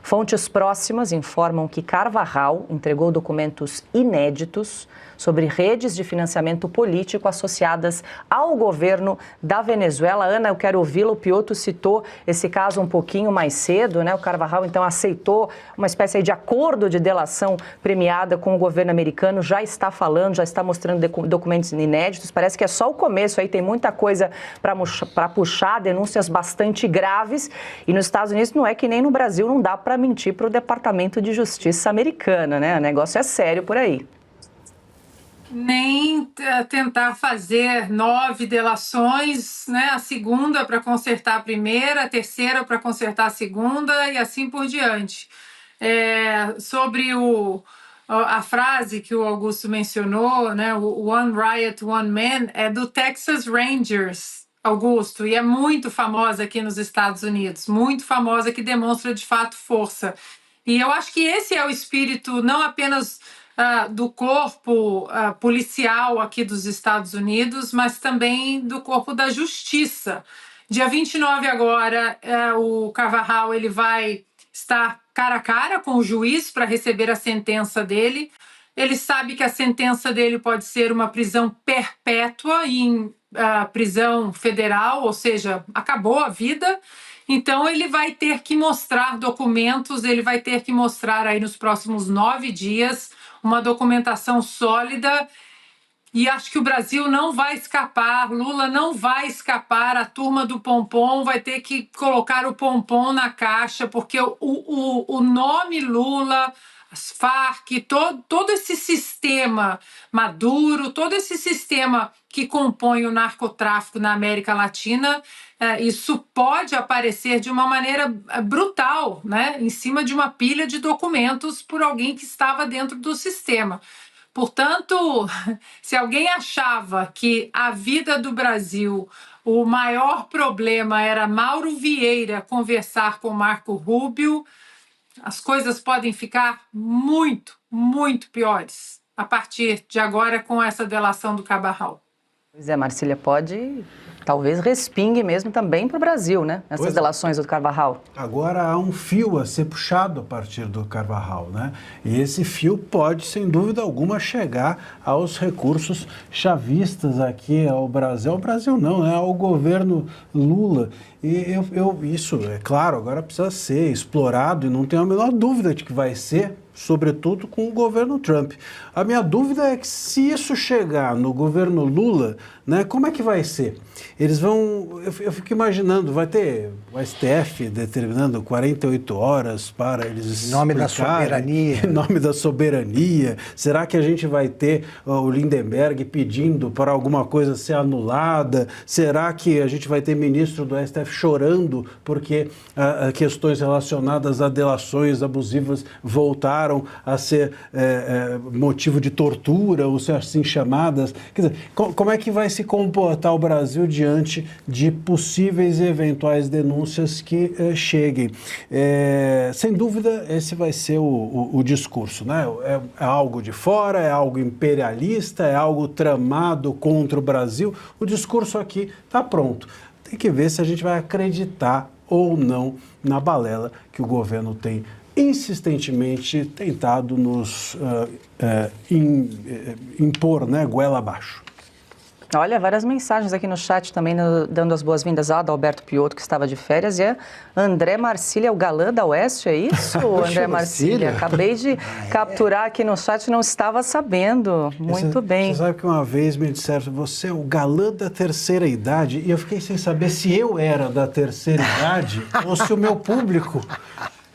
Fontes próximas informam que Carvajal entregou documentos inéditos sobre redes de financiamento político associadas ao governo da Venezuela. Ana, eu quero ouvi-la. O Piotr citou esse caso um pouquinho mais cedo, né? O Carvajal, então, aceitou uma espécie de acordo de delação premiada com o governo americano, já está falando, já está mostrando documentos inéditos. Parece que é só o começo, aí tem muita coisa para puxar, denúncias bastante graves. E nos Estados Unidos não é que nem no Brasil, não dá para mentir para o Departamento de Justiça americano, né? O negócio é sério por aí. Nem tentar fazer 9 delações, né? A segunda para consertar a primeira, a terceira para consertar a segunda e assim por diante. Sobre a frase que o Augusto mencionou, né? O One Riot, One Man, é do Texas Rangers, Augusto, e é muito famosa aqui nos Estados Unidos, muito famosa, que demonstra de fato força. E eu acho que esse é o espírito não apenas do corpo policial aqui dos Estados Unidos, mas também do corpo da justiça. Dia 29 agora, o Carvajal ele vai estar cara a cara com o juiz para receber a sentença dele. Ele sabe que a sentença dele pode ser uma prisão perpétua em prisão federal, ou seja, acabou a vida. Então, ele vai ter que mostrar documentos, ele vai ter que mostrar aí nos próximos 9 dias uma documentação sólida, e acho que o Brasil não vai escapar, Lula não vai escapar, a turma do Pompom vai ter que colocar o Pompom na caixa, porque o nome Lula, as Farc, todo esse sistema Maduro, todo esse sistema que compõe o narcotráfico na América Latina, isso pode aparecer de uma maneira brutal, né, em cima de uma pilha de documentos por alguém que estava dentro do sistema. Portanto, se alguém achava que a vida do Brasil, o maior problema era Mauro Vieira conversar com Marco Rubio, as coisas podem ficar muito, muito piores a partir de agora com essa delação do Carvajal. Pois é, Marcília, talvez respingue mesmo também para o Brasil, né? Essas delações do Carvajal. Agora há um fio a ser puxado a partir do Carvajal, né? E esse fio pode, sem dúvida alguma, chegar aos recursos chavistas aqui ao Brasil. Ao Brasil não, né? Ao governo Lula. E isso, é claro, agora precisa ser explorado e não tenho a menor dúvida de que vai ser, sobretudo com o governo Trump. A minha dúvida é que se isso chegar no governo Lula, né, como é que vai ser? Eles vão, eu fico imaginando, vai ter o STF determinando 48 horas para eles em nome da soberania. Em nome da soberania. Será que a gente vai ter o Lindenberg pedindo para alguma coisa ser anulada? Será que a gente vai ter ministro do STF chorando porque questões relacionadas a delações abusivas voltaram a ser motivo de tortura, ou ser assim chamadas? Quer dizer, como é que vai se comportar o Brasil diante de possíveis e eventuais denúncias que cheguem? Sem dúvida, esse vai ser o discurso, né? É algo de fora, é algo imperialista, é algo tramado contra o Brasil. O discurso aqui está pronto. Tem que ver se a gente vai acreditar ou não na balela que o governo tem insistentemente tentado nos impor, né, goela abaixo. Olha, várias mensagens aqui no chat também, dando as boas-vindas ao Adalberto Piotto, que estava de férias, e a André Marcília, o galã da Oeste, é isso, André Marcília? Acabei de capturar aqui no chat, não estava sabendo. Muito bem. Você sabe que uma vez me disseram, você é o galã da terceira idade, e eu fiquei sem saber se eu era da terceira idade ou se o meu público...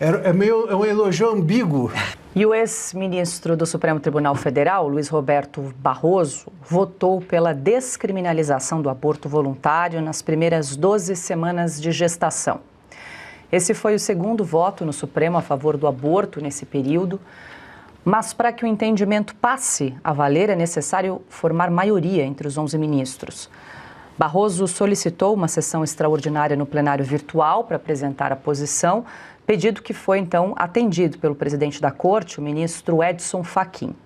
É um elogio ambíguo. E o ex-ministro do Supremo Tribunal Federal, Luiz Roberto Barroso, votou pela descriminalização do aborto voluntário nas primeiras 12 semanas de gestação. Esse foi o segundo voto no Supremo a favor do aborto nesse período, mas para que o entendimento passe a valer é necessário formar maioria entre os 11 ministros. Barroso solicitou uma sessão extraordinária no plenário virtual para apresentar a posição, pedido que foi, então, atendido pelo presidente da Corte, o ministro Edson Fachin.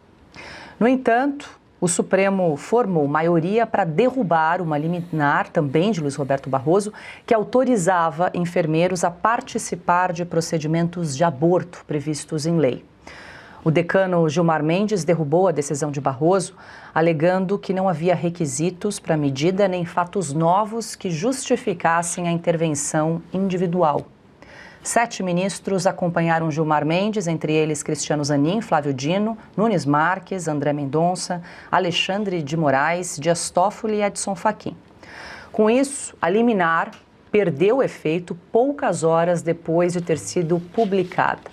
No entanto, o Supremo formou maioria para derrubar uma liminar, também de Luiz Roberto Barroso, que autorizava enfermeiros a participar de procedimentos de aborto previstos em lei. O decano Gilmar Mendes derrubou a decisão de Barroso, alegando que não havia requisitos para a medida nem fatos novos que justificassem a intervenção individual. 7 ministros acompanharam Gilmar Mendes, entre eles Cristiano Zanin, Flávio Dino, Nunes Marques, André Mendonça, Alexandre de Moraes, Dias Toffoli e Edson Fachin. Com isso, a liminar perdeu efeito poucas horas depois de ter sido publicada.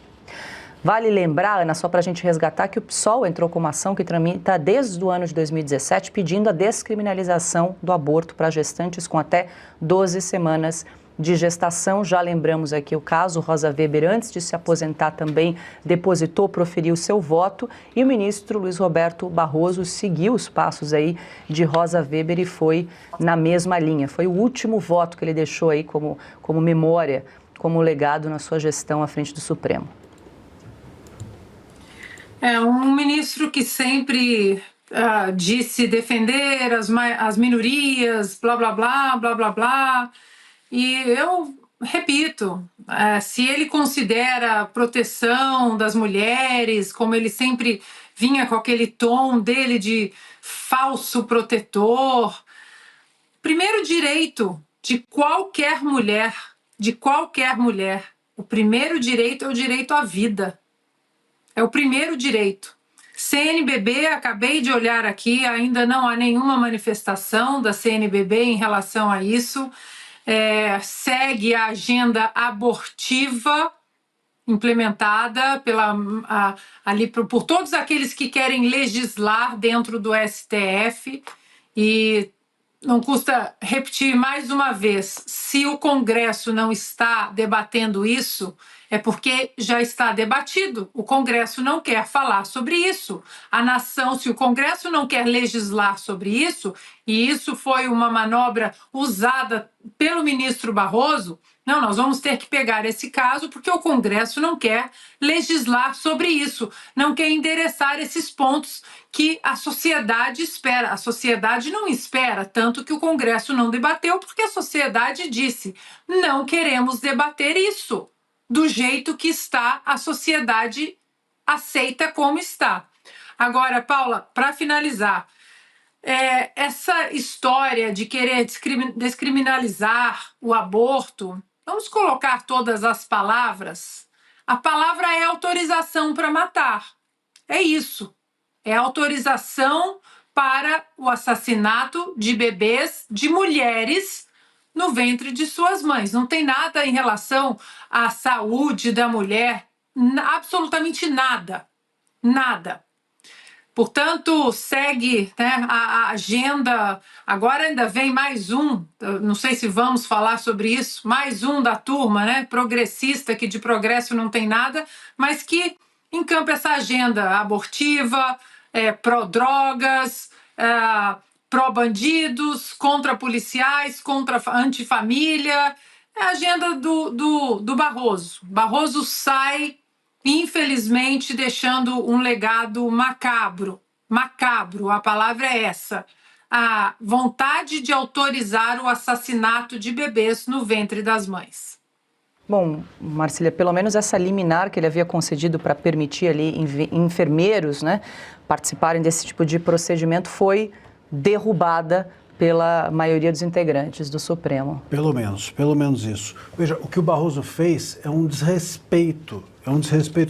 Vale lembrar, Ana, só para a gente resgatar, que o PSOL entrou com uma ação que tramita desde o ano de 2017, pedindo a descriminalização do aborto para gestantes com até 12 semanas de gestação. Já lembramos aqui o caso, Rosa Weber, antes de se aposentar, também depositou, proferiu seu voto, e o ministro Luiz Roberto Barroso seguiu os passos aí de Rosa Weber e foi na mesma linha. Foi o último voto que ele deixou aí como memória, como legado na sua gestão à frente do Supremo. É um ministro que sempre disse defender as minorias, blá, blá, blá, blá, blá, blá. E eu repito, se ele considera a proteção das mulheres, como ele sempre vinha com aquele tom dele de falso protetor, primeiro direito de qualquer mulher, o primeiro direito é o direito à vida. É o primeiro direito. CNBB, acabei de olhar aqui, ainda não há nenhuma manifestação da CNBB em relação a isso. Segue a agenda abortiva implementada por todos aqueles que querem legislar dentro do STF. E não custa repetir mais uma vez, se o Congresso não está debatendo isso, é porque já está debatido. O Congresso não quer falar sobre isso. A nação, se o Congresso não quer legislar sobre isso, e isso foi uma manobra usada pelo ministro Barroso, não, nós vamos ter que pegar esse caso porque o Congresso não quer legislar sobre isso, não quer endereçar esses pontos que a sociedade espera. A sociedade não espera, tanto que o Congresso não debateu, porque a sociedade disse, não queremos debater isso. Do jeito que está, a sociedade aceita como está. Agora, Paula, para finalizar, essa história de querer descriminalizar o aborto, vamos colocar todas as palavras. A palavra é autorização para matar. É isso. É autorização para o assassinato de bebês, de mulheres, no ventre de suas mães. Não tem nada em relação à saúde da mulher, absolutamente nada. Nada. Portanto, segue, né, a agenda. Agora ainda vem mais um, não sei se vamos falar sobre isso, mais um da turma, né, progressista, que de progresso não tem nada, mas que encampa essa agenda abortiva, pró-drogas, pró-bandidos, contra policiais, contra antifamília. É a agenda do Barroso. Barroso sai, infelizmente, deixando um legado macabro. Macabro, a palavra é essa. A vontade de autorizar o assassinato de bebês no ventre das mães. Bom, Marcília, pelo menos essa liminar que ele havia concedido para permitir ali enfermeiros, né, participarem desse tipo de procedimento foi derrubada pela maioria dos integrantes do Supremo. Pelo menos isso. Veja, o que o Barroso fez é um desrespeito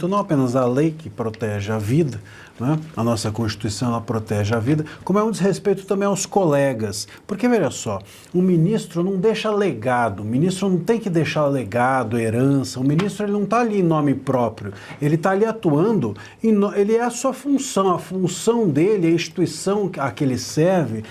não apenas à lei que protege a vida, né? A nossa Constituição ela protege a vida, como é um desrespeito também aos colegas. Porque, veja só, o ministro não deixa legado, o ministro não tem que deixar legado, herança, o ministro ele não está ali em nome próprio, ele está ali atuando, ele é a sua função, a função dele, a instituição a que ele serve,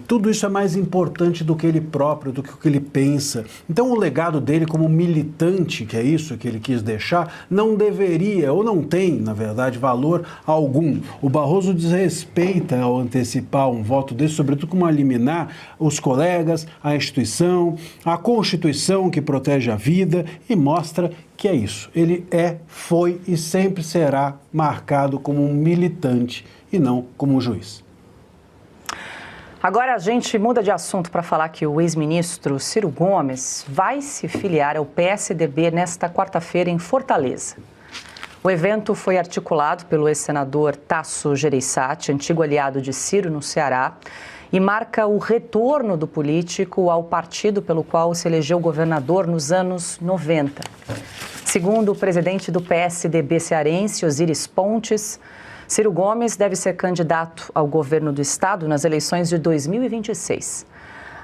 tudo isso é mais importante do que ele próprio, do que o que ele pensa. Então, o legado dele como militante, que é isso que ele quis deixar, não deveria, ou não tem, na verdade, valor algum. O Barroso desrespeita ao antecipar um voto desse, sobretudo como a liminar os colegas, a instituição, a Constituição que protege a vida e mostra que é isso. Ele foi e sempre será marcado como um militante e não como um juiz. Agora a gente muda de assunto para falar que o ex-ministro Ciro Gomes vai se filiar ao PSDB nesta quarta-feira em Fortaleza. O evento foi articulado pelo ex-senador Tasso Gereissati, antigo aliado de Ciro no Ceará, e marca o retorno do político ao partido pelo qual se elegeu governador nos anos 90. Segundo o presidente do PSDB cearense, Osíris Pontes, Ciro Gomes deve ser candidato ao governo do estado nas eleições de 2026.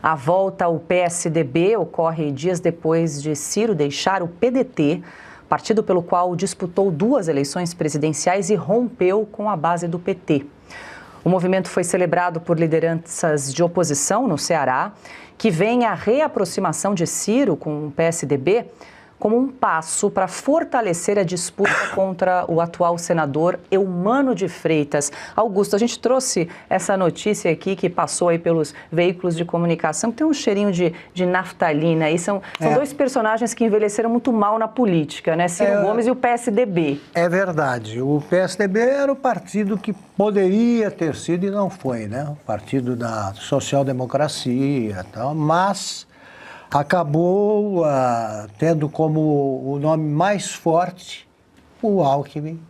A volta ao PSDB ocorre dias depois de Ciro deixar o PDT, partido pelo qual disputou 2 eleições presidenciais e rompeu com a base do PT. O movimento foi celebrado por lideranças de oposição no Ceará, que veem a reaproximação de Ciro com o PSDB como um passo para fortalecer a disputa contra o atual senador Eumano de Freitas. Augusto, a gente trouxe essa notícia aqui que passou aí pelos veículos de comunicação, que tem um cheirinho de naftalina. E são 2 personagens que envelheceram muito mal na política, né? Ciro Gomes e o PSDB. É verdade. O PSDB era o partido que poderia ter sido e não foi, né? O partido da social-democracia e tal, mas acabou tendo como o nome mais forte o Alckmin,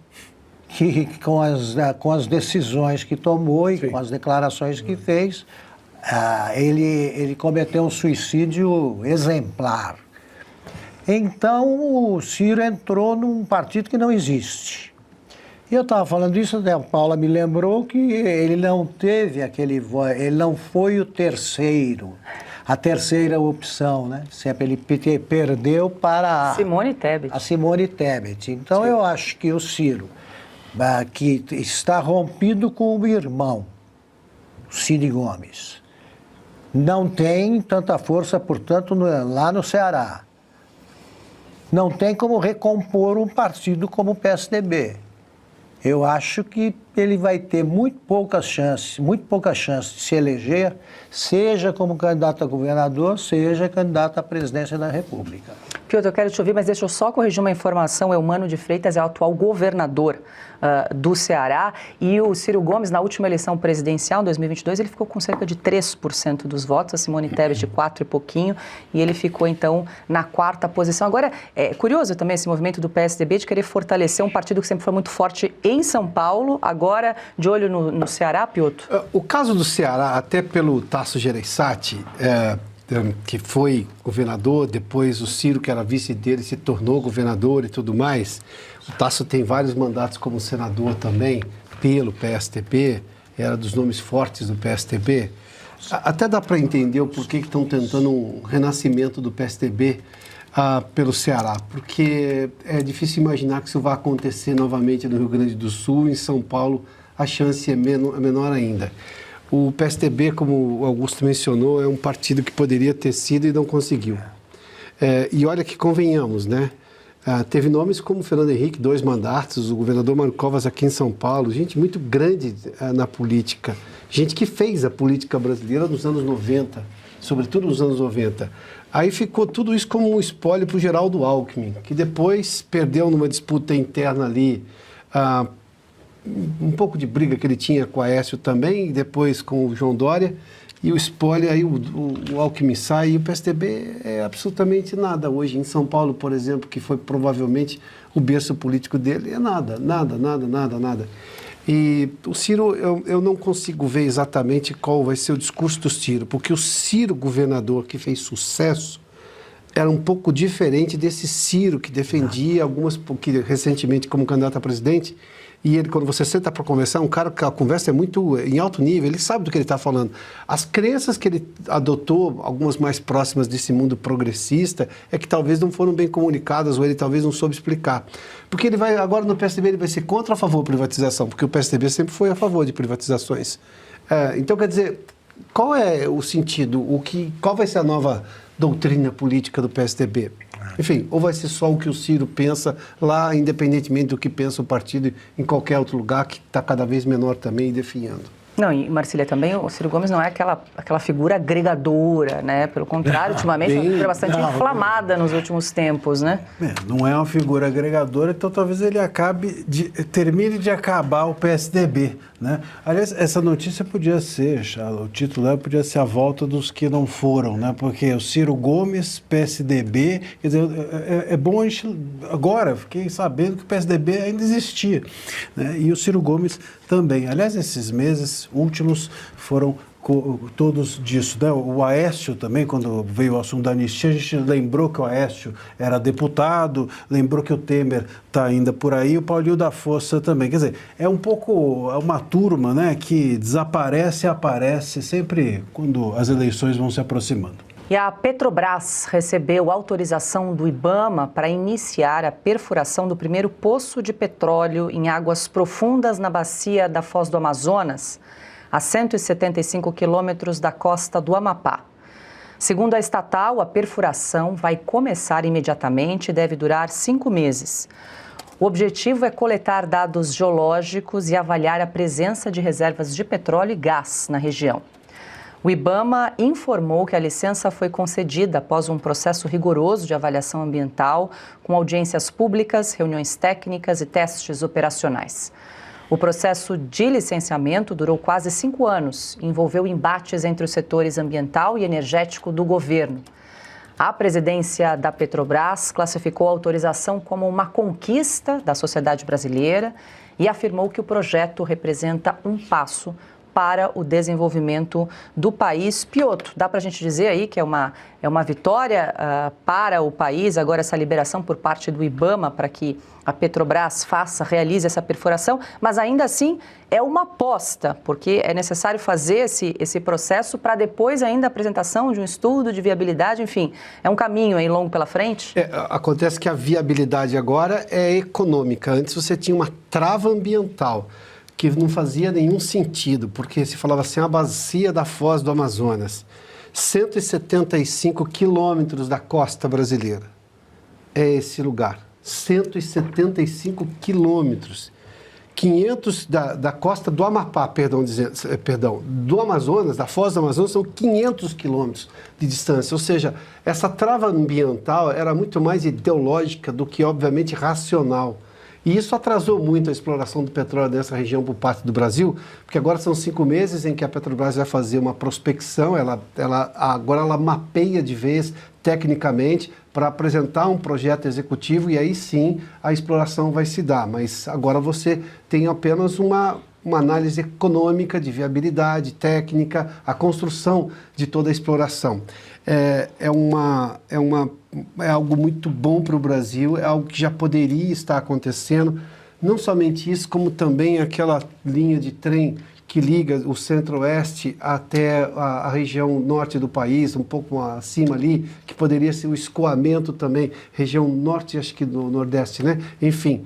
que com as decisões que tomou e com as declarações que fez, ele cometeu um suicídio exemplar. Então o Ciro entrou num partido que não existe. E eu estava falando isso, a Paula me lembrou que ele não teve ele não foi a terceira opção, né? Sempre ele perdeu para Simone Tebet. A Simone Tebet. Então eu acho que o Ciro, que está rompido com o irmão, Ciro Gomes, não tem tanta força, portanto, lá no Ceará. Não tem como recompor um partido como o PSDB. Eu acho que ele vai ter muito poucas chances de se eleger, seja como candidato a governador, seja candidato à presidência da República. Piotr, eu quero te ouvir, mas deixa eu só corrigir uma informação. Eumano de Freitas é o atual governador do Ceará e o Ciro Gomes, na última eleição presidencial, em 2022, ele ficou com cerca de 3% dos votos, a Simone Tebet 4 e pouquinho, e ele ficou, então, na 4ª posição. Agora, é curioso também esse movimento do PSDB de querer fortalecer um partido que sempre foi muito forte em São Paulo, agora de olho no Ceará, Piotr? O caso do Ceará, até pelo Tasso Gereissati, que foi governador, depois o Ciro, que era vice dele, se tornou governador e tudo mais. O Tasso tem vários mandatos como senador também, pelo PSDB, era dos nomes fortes do PSDB. Até dá para entender o porquê que estão tentando um renascimento do PSDB pelo Ceará, porque é difícil imaginar que isso vai acontecer novamente no Rio Grande do Sul, em São Paulo a chance é menor ainda. O PSDB, como o Augusto mencionou, é um partido que poderia ter sido e não conseguiu. E olha que convenhamos, né? Teve nomes como Fernando Henrique, 2 mandatos, o governador Mário Covas aqui em São Paulo, gente muito grande na política, gente que fez a política brasileira nos anos 90, sobretudo nos anos 90. Aí ficou tudo isso como um espólio para o Geraldo Alckmin, que depois perdeu numa disputa interna ali, um pouco de briga que ele tinha com o Aécio também, e depois com o João Dória, E o spoiler, aí o Alckmin sai e o PSDB é absolutamente nada hoje. Em São Paulo, por exemplo, que foi provavelmente o berço político dele, é nada. E o Ciro, eu não consigo ver exatamente qual vai ser o discurso do Ciro, porque o Ciro, governador, que fez sucesso, era um pouco diferente desse Ciro que defendia que recentemente como candidato a presidente. E ele, quando você senta para conversar, um cara que a conversa é muito em alto nível, ele sabe do que ele está falando. As crenças que ele adotou, algumas mais próximas desse mundo progressista, é que talvez não foram bem comunicadas ou ele talvez não soube explicar. Porque ele vai, agora no PSDB, ele vai ser contra ou a favor de privatização, porque o PSDB sempre foi a favor de privatizações. Então, quer dizer, qual é o sentido? Qual vai ser a nova doutrina política do PSDB? Enfim, ou vai ser só o que o Ciro pensa lá, independentemente do que pensa o partido em qualquer outro lugar, que está cada vez menor também e definhando. Não, e Marcília, também o Ciro Gomes não é aquela figura agregadora, né? Pelo contrário, ultimamente é uma figura bastante inflamada nos últimos tempos, né? Não é uma figura agregadora, então talvez ele termine de acabar o PSDB, né? Aliás, essa notícia podia ser, o título podia ser a volta dos que não foram, né? Porque o Ciro Gomes, PSDB, quer dizer, é bom a gente, agora, fiquei sabendo que o PSDB ainda existia, né? E o Ciro Gomes também. Aliás, esses meses últimos foram todos disso, né? O Aécio também, quando veio o assunto da anistia, a gente lembrou que o Aécio era deputado, lembrou que o Temer está ainda por aí, o Paulinho da Força também. Quer dizer, é um pouco uma turma, né, que desaparece e aparece sempre quando as eleições vão se aproximando. E a Petrobras recebeu autorização do IBAMA para iniciar a perfuração do primeiro poço de petróleo em águas profundas na bacia da Foz do Amazonas, a 175 quilômetros da costa do Amapá. Segundo a estatal, a perfuração vai começar imediatamente e deve durar 5 meses. O objetivo é coletar dados geológicos e avaliar a presença de reservas de petróleo e gás na região. O IBAMA informou que a licença foi concedida após um processo rigoroso de avaliação ambiental, com audiências públicas, reuniões técnicas e testes operacionais. O processo de licenciamento durou quase 5 anos e envolveu embates entre os setores ambiental e energético do governo. A presidência da Petrobras classificou a autorização como uma conquista da sociedade brasileira e afirmou que o projeto representa um passo para o desenvolvimento do país. Piotr, dá para a gente dizer aí que é uma vitória para o país, agora essa liberação por parte do IBAMA para que a Petrobras realize essa perfuração, mas ainda assim é uma aposta, porque é necessário fazer esse processo para depois ainda a apresentação de um estudo de viabilidade, enfim, é um caminho aí longo pela frente? Acontece que a viabilidade agora é econômica. Antes você tinha uma trava ambiental, que não fazia nenhum sentido, porque se falava assim, a bacia da Foz do Amazonas, 175 quilômetros da costa brasileira, é esse lugar, 175 quilômetros, 500 da costa do Amapá, do Amazonas, da Foz do Amazonas, são 500 quilômetros de distância, ou seja, essa trava ambiental era muito mais ideológica do que, obviamente, racional. E isso atrasou muito a exploração do petróleo nessa região por parte do Brasil, porque agora são 5 meses em que a Petrobras vai fazer uma prospecção, agora ela mapeia de vez, tecnicamente, para apresentar um projeto executivo e aí sim a exploração vai se dar. Mas agora você tem apenas uma análise econômica de viabilidade, técnica, a construção de toda a exploração. É algo muito bom para o Brasil, é algo que já poderia estar acontecendo. Não somente isso, como também aquela linha de trem que liga o centro-oeste até a região norte do país, um pouco acima ali, que poderia ser o escoamento também, região norte, acho que do nordeste, né? Enfim,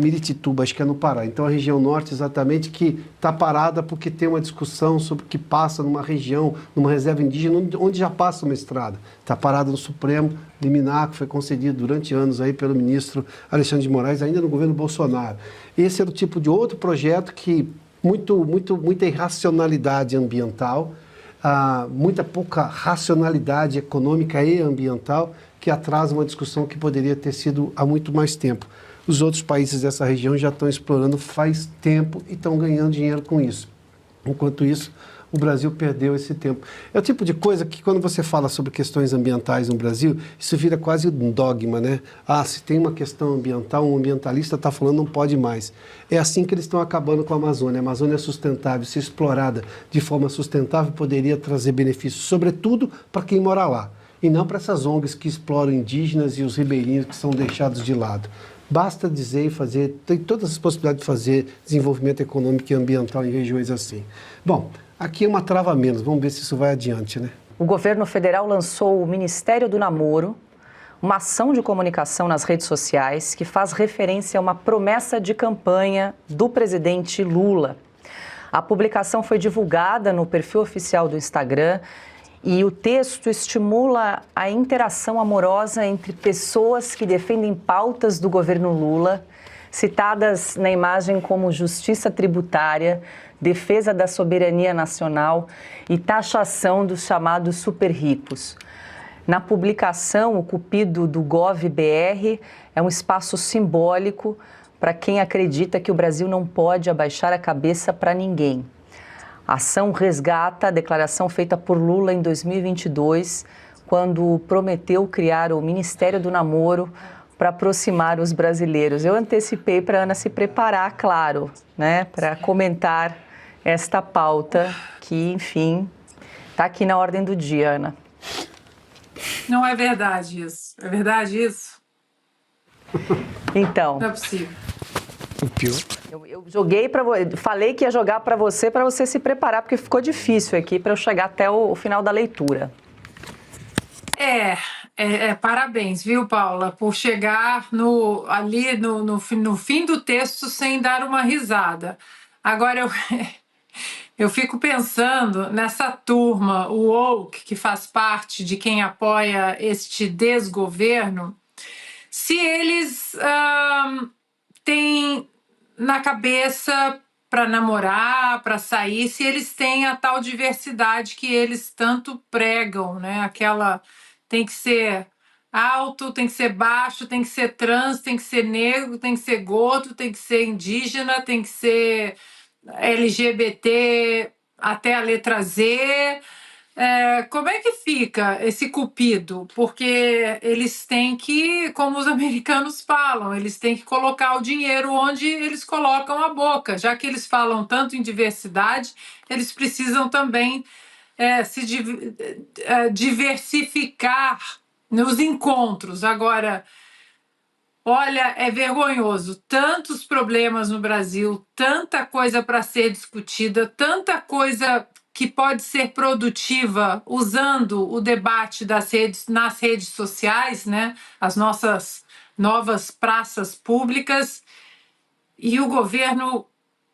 Miritituba, acho que é no Pará. Então, a região norte, exatamente, que está parada porque tem uma discussão sobre o que passa numa região, numa reserva indígena, onde já passa uma estrada. Está parada no Supremo, liminar, que foi concedido durante anos aí pelo ministro Alexandre de Moraes, ainda no governo Bolsonaro. Esse era o tipo de outro projeto que muita irracionalidade ambiental, muita pouca racionalidade econômica e ambiental, que atrasa uma discussão que poderia ter sido há muito mais tempo. Os outros países dessa região já estão explorando faz tempo e estão ganhando dinheiro com isso. Enquanto isso, O Brasil perdeu esse tempo. É o tipo de coisa que, quando você fala sobre questões ambientais no Brasil, isso vira quase um dogma, né? Ah, se tem uma questão ambiental, um ambientalista está falando não pode mais. É assim que eles estão acabando com a Amazônia. A Amazônia é sustentável, se explorada de forma sustentável, poderia trazer benefícios, sobretudo para quem mora lá, e não para essas ONGs que exploram indígenas e os ribeirinhos que são deixados de lado. Basta dizer e fazer, tem todas as possibilidades de fazer desenvolvimento econômico e ambiental em regiões assim. Bom, aqui é uma trava a menos, vamos ver se isso vai adiante, né? O governo federal lançou o Ministério do Namoro, uma ação de comunicação nas redes sociais que faz referência a uma promessa de campanha do presidente Lula. A publicação foi divulgada no perfil oficial do Instagram e o texto estimula a interação amorosa entre pessoas que defendem pautas do governo Lula, citadas na imagem como justiça tributária, defesa da soberania nacional e taxação dos chamados super ricos. Na publicação, o Cupido do Gov.br é um espaço simbólico para quem acredita que o Brasil não pode abaixar a cabeça para ninguém. A ação resgata a declaração feita por Lula em 2022, quando prometeu criar o Ministério do Namoro para aproximar os brasileiros. Eu antecipei para a Ana se preparar, claro, né, para comentar esta pauta que, enfim, está aqui na ordem do dia, Ana. Não é verdade isso. É verdade isso? Então. Não é possível. Eu joguei para falei que ia jogar para você se preparar, porque ficou difícil aqui para eu chegar até o final da leitura. Parabéns, viu, Paula, por chegar ali no fim do texto sem dar uma risada. Agora, eu fico pensando nessa turma, o woke, que faz parte de quem apoia este desgoverno, se eles têm na cabeça para namorar, para sair, se eles têm a tal diversidade que eles tanto pregam, né? Aquela tem que ser alto, tem que ser baixo, tem que ser trans, tem que ser negro, tem que ser gordo, tem que ser indígena, tem que ser LGBT até a letra Z. Como é que fica esse Cupido? Porque eles têm que, como os americanos falam, eles têm que colocar o dinheiro onde eles colocam a boca. Já que eles falam tanto em diversidade, eles precisam também se diversificar nos encontros. Agora, olha, é vergonhoso. Tantos problemas no Brasil, tanta coisa para ser discutida, tanta coisa que pode ser produtiva usando o debate nas redes sociais, né? As nossas novas praças públicas, e o governo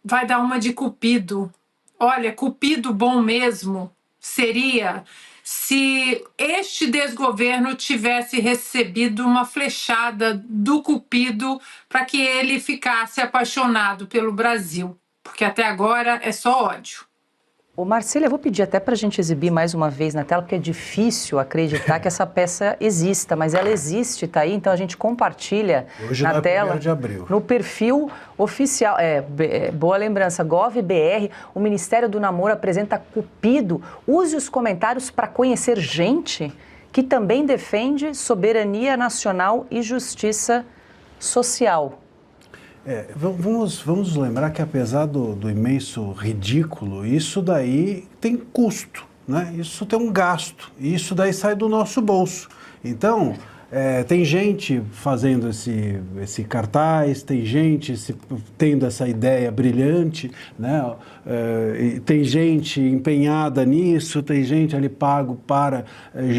vai dar uma de Cupido. Olha, Cupido bom mesmo seria se este desgoverno tivesse recebido uma flechada do Cupido para que ele ficasse apaixonado pelo Brasil, porque até agora é só ódio. Ô Marcília, eu vou pedir até para a gente exibir mais uma vez na tela, porque é difícil acreditar que essa peça exista, mas ela existe, tá aí, então a gente compartilha hoje na tela, 1º de abril. No perfil oficial, boa lembrança, Gov.br, o Ministério do Namoro apresenta Cupido. Use os comentários para conhecer gente que também defende soberania nacional e justiça social. Vamos lembrar que, apesar do imenso ridículo, isso daí tem custo, né? Isso tem um gasto, e isso daí sai do nosso bolso. Então, tem gente fazendo esse cartaz, tem gente tendo essa ideia brilhante, né? Tem gente empenhada nisso, tem gente ali pago para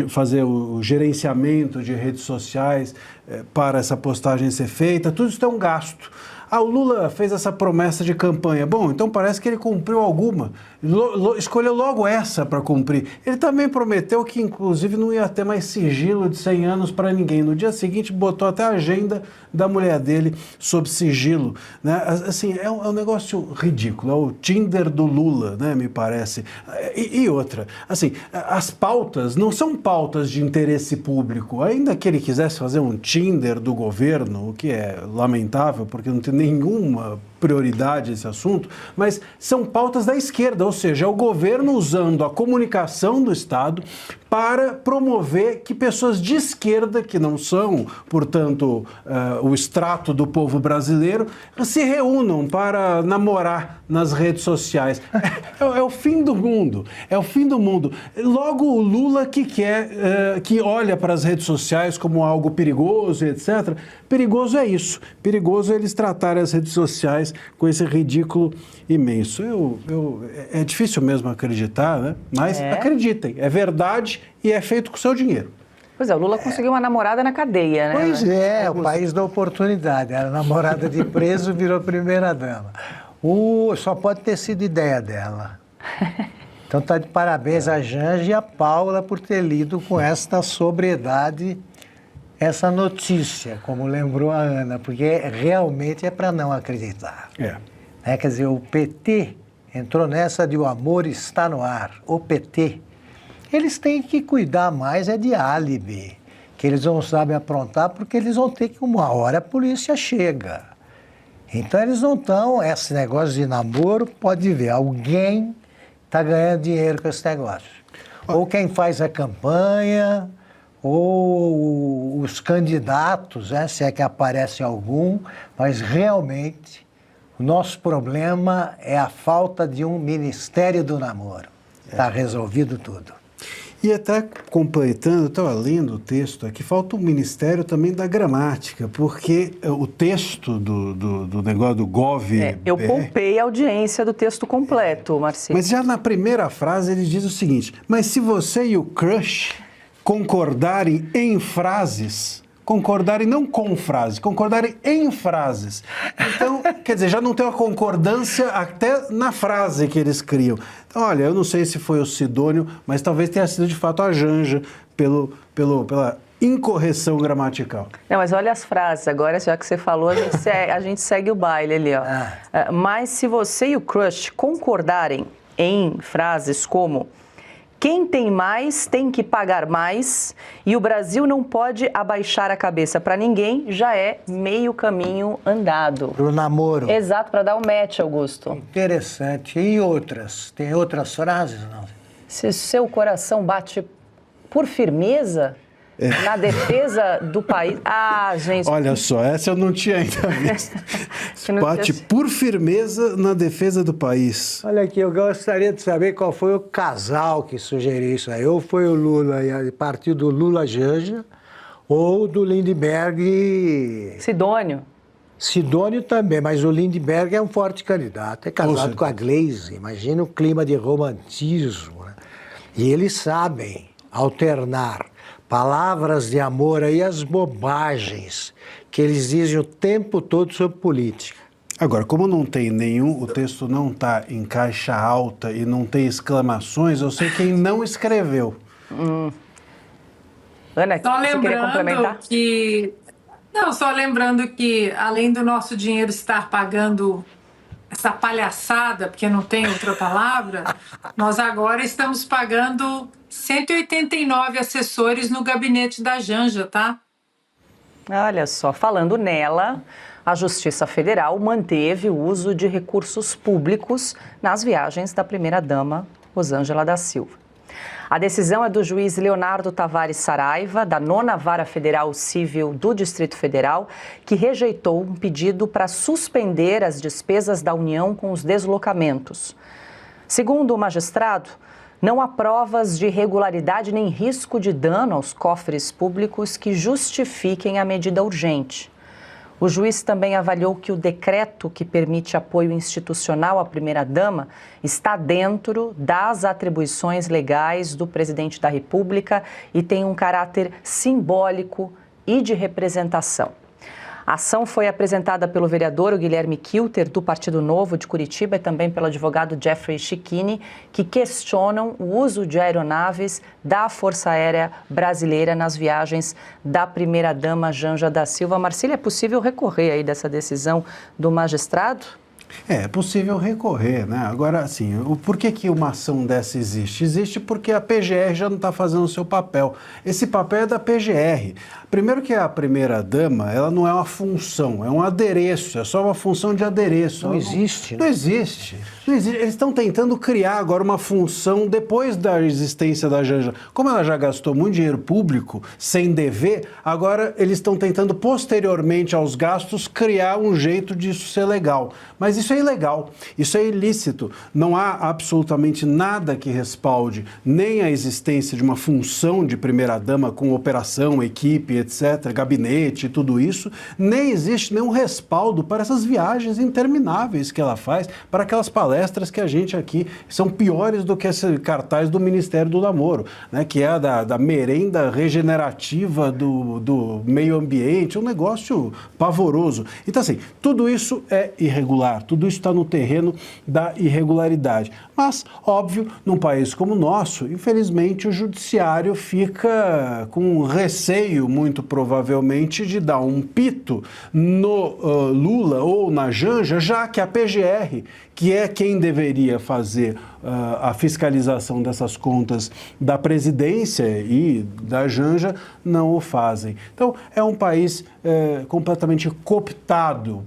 fazer o gerenciamento de redes sociais para essa postagem ser feita. Tudo isso tem um gasto. O Lula fez essa promessa de campanha. Bom, então parece que ele cumpriu alguma. Escolheu logo essa para cumprir. Ele também prometeu que, inclusive, não ia ter mais sigilo de 100 anos para ninguém. No dia seguinte, botou até a agenda da mulher dele sob sigilo, né? Assim, é um negócio ridículo. É o Tinder do Lula, né, me parece. E outra, assim, as pautas não são pautas de interesse público. Ainda que ele quisesse fazer um Tinder do governo, o que é lamentável, porque não tem nenhuma prioridade esse assunto, mas são pautas da esquerda, ou seja, é o governo usando a comunicação do Estado para promover que pessoas de esquerda, que não são, portanto, o extrato do povo brasileiro, se reúnam para namorar nas redes sociais. É o fim do mundo, é o fim do mundo. Logo o Lula que quer, que olha para as redes sociais como algo perigoso, etc. Perigoso é isso, perigoso é eles tratarem as redes sociais com esse ridículo imenso. É difícil mesmo acreditar, né? Mas acreditem, é verdade e é feito com o seu dinheiro. Pois é, o Lula conseguiu uma namorada na cadeia, né? Pois é, o país da oportunidade. Era namorada de preso, virou primeira-dama. Só pode ter sido ideia dela. Então tá de parabéns a Janja e a Paula por ter lido com esta sobriedade essa notícia, como lembrou a Ana, porque realmente é para não acreditar. Quer dizer, o PT entrou nessa de o amor está no ar. O PT, eles têm que cuidar mais de álibi, que eles não sabem aprontar porque eles vão ter que uma hora a polícia chega. Então eles não estão, esse negócio de namoro, pode ver, alguém está ganhando dinheiro com esse negócio. Ou quem faz a campanha, ou os candidatos, se é que aparece algum, mas realmente o nosso problema é a falta de um Ministério do Namoro. Está resolvido tudo. E até completando, eu estava lendo o texto aqui, falta um Ministério também da Gramática, porque o texto do negócio do Gov... eu poupei a audiência do texto completo, Marcelo. Mas já na primeira frase ele diz o seguinte: mas se você e o crush concordarem em frases, concordarem não com frases, concordarem em frases. Então, quer dizer, já não tem uma concordância até na frase que eles criam. Então, olha, eu não sei se foi o Sidônio, mas talvez tenha sido de fato a Janja pela incorreção gramatical. Não, mas olha as frases agora, já que você falou, a gente segue o baile ali, ó. Mas se você e o crush concordarem em frases como: quem tem mais tem que pagar mais e o Brasil não pode abaixar a cabeça para ninguém, já é meio caminho andado. Pro namoro. Exato, para dar o match, Augusto. Interessante. E outras? Tem outras frases, não? Se seu coração bate por firmeza na defesa do país... Ah, gente... Olha só, essa eu não tinha ainda visto. Bate por firmeza na defesa do país. Olha aqui, eu gostaria de saber qual foi o casal que sugeriu isso aí. Ou foi o Lula, partiu do Lula-Janja, ou do Lindbergh... Sidônio. Sidônio também, mas o Lindbergh é um forte candidato. É casado com a Gleisi. Imagina o clima de romantismo, né? E eles sabem alternar palavras de amor aí as bobagens que eles dizem o tempo todo sobre política. Agora, como não tem nenhum, o texto não está em caixa alta e não tem exclamações, eu sei quem não escreveu. Ana, só você queria complementar? Só lembrando que, além do nosso dinheiro estar pagando essa palhaçada, porque não tem outra palavra, nós agora estamos pagando 189 assessores no gabinete da Janja, tá? Olha só, falando nela, a Justiça Federal manteve o uso de recursos públicos nas viagens da primeira-dama Rosângela da Silva. A decisão é do juiz Leonardo Tavares Saraiva, da 9ª Vara Federal Civil do Distrito Federal, que rejeitou um pedido para suspender as despesas da União com os deslocamentos. Segundo o magistrado, não há provas de irregularidade nem risco de dano aos cofres públicos que justifiquem a medida urgente. O juiz também avaliou que o decreto que permite apoio institucional à primeira-dama está dentro das atribuições legais do presidente da República e tem um caráter simbólico e de representação. A ação foi apresentada pelo vereador Guilherme Kilter, do Partido Novo de Curitiba, e também pelo advogado Jeffrey Cicchini, que questionam o uso de aeronaves da Força Aérea Brasileira nas viagens da primeira-dama Janja da Silva. Marcília, é possível recorrer aí dessa decisão do magistrado? É possível recorrer, né? Agora, assim, por que uma ação dessa existe? Existe porque a PGR já não está fazendo o seu papel. Esse papel é da PGR. Primeiro que a primeira-dama, ela não é uma função, é um adereço, é só uma função de adereço. Não existe. Não existe. Não existe. Eles estão tentando criar agora uma função depois da existência da Janja. Como ela já gastou muito dinheiro público, sem dever, agora eles estão tentando, posteriormente aos gastos, criar um jeito disso ser legal. Mas isso é ilegal, isso é ilícito. Não há absolutamente nada que respalde nem a existência de uma função de primeira-dama com operação, equipe, etc., gabinete e tudo isso, nem existe nenhum respaldo para essas viagens intermináveis que ela faz, para aquelas palestras que a gente aqui são piores do que esse cartaz do Ministério do Namoro, né, que é a da merenda regenerativa do meio ambiente, um negócio pavoroso. Então, assim, tudo isso é irregular, tudo isso está no terreno da irregularidade. Mas, óbvio, num país como o nosso, infelizmente, o judiciário fica com receio, muito provavelmente, de dar um pito no Lula ou na Janja, já que a PGR, que é quem deveria fazer a fiscalização dessas contas da presidência e da Janja, não o fazem. Então, é um país completamente cooptado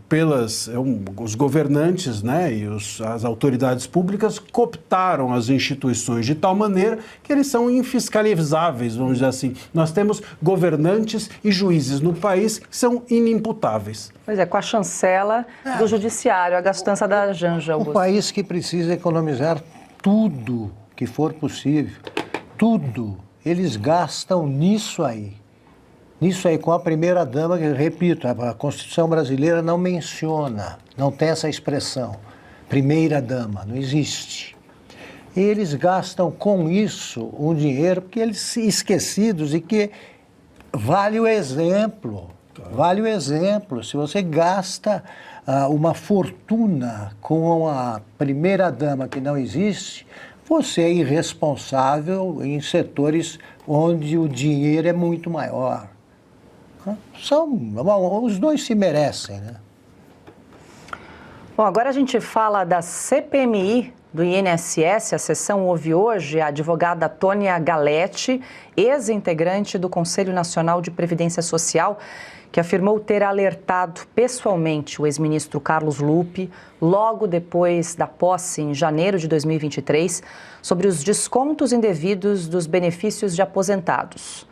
os governantes, né, e as autoridades públicas cooptaram as instituições de tal maneira que eles são infiscalizáveis, vamos dizer assim. Nós temos governantes e juízes no país que são inimputáveis. Pois é, com a chancela do judiciário, a gastança da Janja. Um país que precisa economizar tudo que for possível, tudo, eles gastam nisso aí. Nisso aí, com a primeira-dama, que, repito, a Constituição brasileira não menciona, não tem essa expressão, primeira-dama, não existe. Eles gastam com isso um dinheiro porque eles esquecidos e que vale o exemplo. Vale o exemplo. Se você gasta uma fortuna com a primeira-dama que não existe, você é irresponsável em setores onde o dinheiro é muito maior. Os dois se merecem, né? Bom, agora a gente fala da CPMI do INSS. A sessão ouve hoje a advogada Tônia Galetti, ex-integrante do Conselho Nacional de Previdência Social, que afirmou ter alertado pessoalmente o ex-ministro Carlos Lupe, logo depois da posse, em janeiro de 2023, sobre os descontos indevidos dos benefícios de aposentados.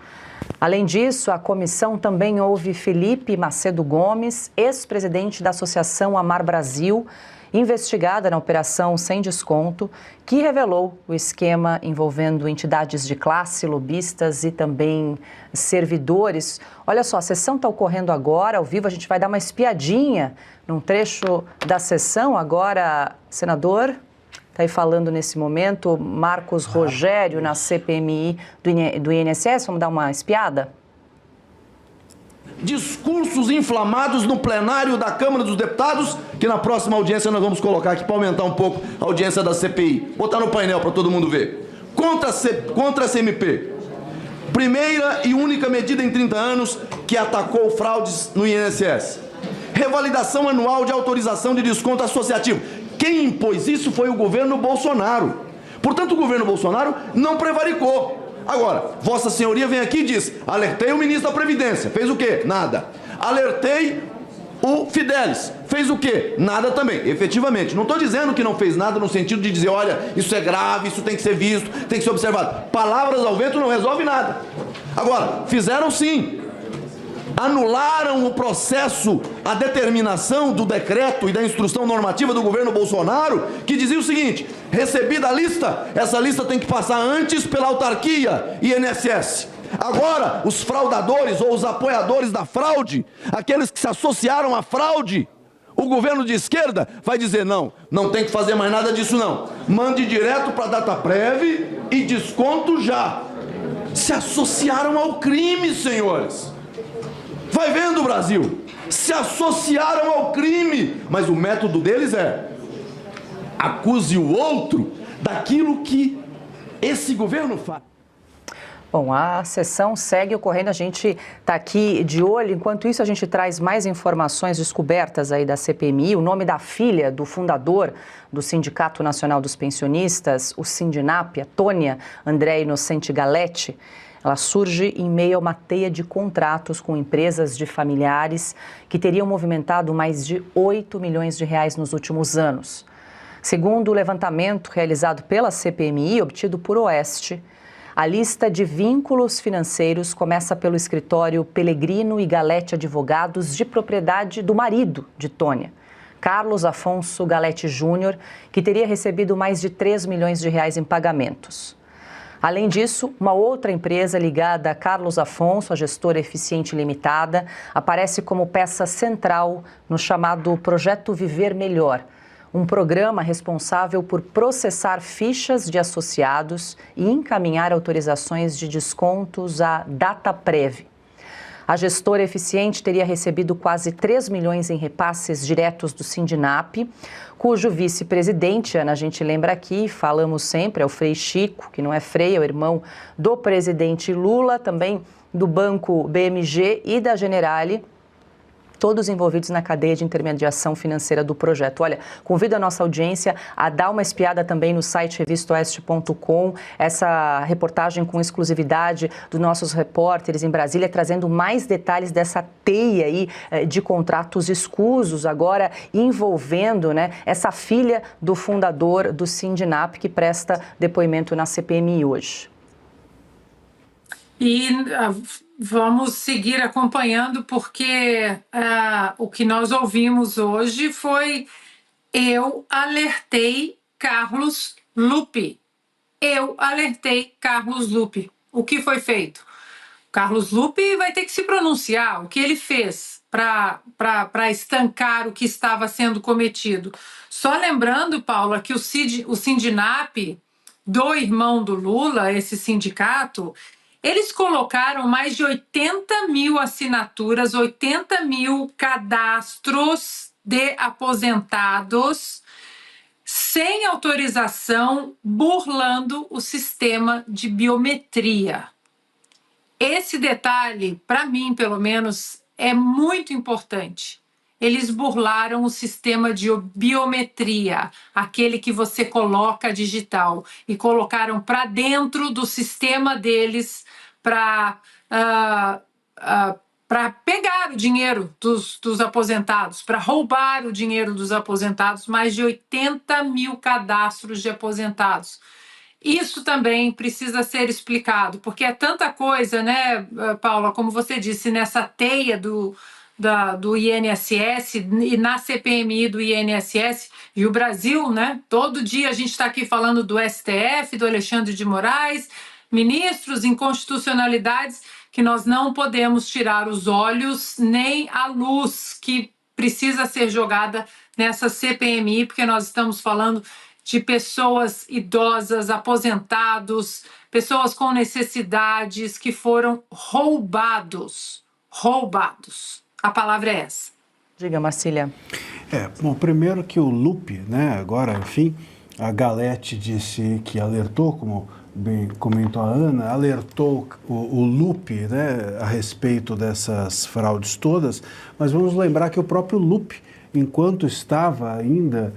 Além disso, a comissão também ouve Felipe Macedo Gomes, ex-presidente da Associação Amar Brasil, investigada na Operação Sem Desconto, que revelou o esquema envolvendo entidades de classe, lobistas e também servidores. Olha só, a sessão está ocorrendo agora, ao vivo, a gente vai dar uma espiadinha num trecho da sessão. Agora, senador, está aí falando nesse momento, Marcos Rogério, na CPMI do INSS. Vamos dar uma espiada? Discursos inflamados no plenário da Câmara dos Deputados, que na próxima audiência nós vamos colocar aqui para aumentar um pouco a audiência da CPI. Botar no painel para todo mundo ver. Contra a CMP. Primeira e única medida em 30 anos que atacou fraudes no INSS. Revalidação anual de autorização de desconto associativo. Quem impôs isso foi o governo Bolsonaro. Portanto, o governo Bolsonaro não prevaricou. Agora, Vossa Senhoria vem aqui e diz: alertei o ministro da Previdência, fez o quê? Nada. Alertei o Fidelis, fez o quê? Nada também, efetivamente. Não estou dizendo que não fez nada no sentido de dizer, olha, isso é grave, isso tem que ser visto, tem que ser observado. Palavras ao vento não resolve nada. Agora, fizeram sim. Anularam o processo, a determinação do decreto e da instrução normativa do governo Bolsonaro, que dizia o seguinte: recebida a lista, essa lista tem que passar antes pela autarquia INSS. Agora, os fraudadores ou os apoiadores da fraude, aqueles que se associaram à fraude, o governo de esquerda vai dizer: não, não tem que fazer mais nada disso não. Mande direto para a DataPrev e desconto já. Se associaram ao crime, senhores. Vai vendo, Brasil, se associaram ao crime, mas o método deles é: acuse o outro daquilo que esse governo faz. Bom, a sessão segue ocorrendo, a gente está aqui de olho. Enquanto isso, a gente traz mais informações descobertas aí da CPMI. O nome da filha do fundador do Sindicato Nacional dos Pensionistas, o Sindinap, a Tônia André Inocente Galete, ela surge em meio a uma teia de contratos com empresas de familiares que teriam movimentado mais de 8 milhões de reais nos últimos anos. Segundo o levantamento realizado pela CPMI, obtido por Oeste, a lista de vínculos financeiros começa pelo escritório Pellegrino e Galete Advogados de propriedade do marido de Tônia, Carlos Afonso Galete Júnior, que teria recebido mais de 3 milhões de reais em pagamentos. Além disso, uma outra empresa ligada a Carlos Afonso, a Gestora Eficiente Limitada, aparece como peça central no chamado Projeto Viver Melhor, um programa responsável por processar fichas de associados e encaminhar autorizações de descontos à Dataprev. A Gestora Eficiente teria recebido quase 3 milhões em repasses diretos do Sindinap, cujo vice-presidente, Ana, a gente lembra aqui, falamos sempre, é o Frei Chico, que não é Frei, é o irmão do presidente Lula, também do Banco BMG e da Generali, todos envolvidos na cadeia de intermediação financeira do projeto. Olha, convido a nossa audiência a dar uma espiada também no site revistaoeste.com, essa reportagem com exclusividade dos nossos repórteres em Brasília, trazendo mais detalhes dessa teia aí de contratos escusos, agora envolvendo, né, essa filha do fundador do Sindinap, que presta depoimento na CPMI hoje. E vamos seguir acompanhando, porque o que nós ouvimos hoje foi: eu alertei Carlos Lupe. Eu alertei Carlos Lupe. O que foi feito? Carlos Lupe vai ter que se pronunciar. O que ele fez para estancar o que estava sendo cometido? Só lembrando, Paula, que o Sindinap, do irmão do Lula, esse sindicato, eles colocaram mais de 80 mil assinaturas, 80 mil cadastros de aposentados sem autorização, burlando o sistema de biometria. Esse detalhe, para mim, pelo menos, é muito importante. Eles burlaram o sistema de biometria, aquele que você coloca digital, e colocaram para dentro do sistema deles para pegar o dinheiro dos aposentados, para roubar o dinheiro dos aposentados, mais de 80 mil cadastros de aposentados. Isso também precisa ser explicado, porque é tanta coisa, né, Paula, como você disse, nessa teia do INSS e na CPMI do INSS, e o Brasil, né? Todo dia a gente está aqui falando do STF, do Alexandre de Moraes, ministros, inconstitucionalidades, que nós não podemos tirar os olhos nem a luz que precisa ser jogada nessa CPMI, porque nós estamos falando de pessoas idosas, aposentados, pessoas com necessidades que foram roubados. A palavra é essa. Diga, Marcília. Bom, primeiro que o Lupe, né, agora, enfim, a Galete disse que alertou, como bem comentou a Ana, alertou o Lupe, né, a respeito dessas fraudes todas, mas vamos lembrar que o próprio Lupe, enquanto estava ainda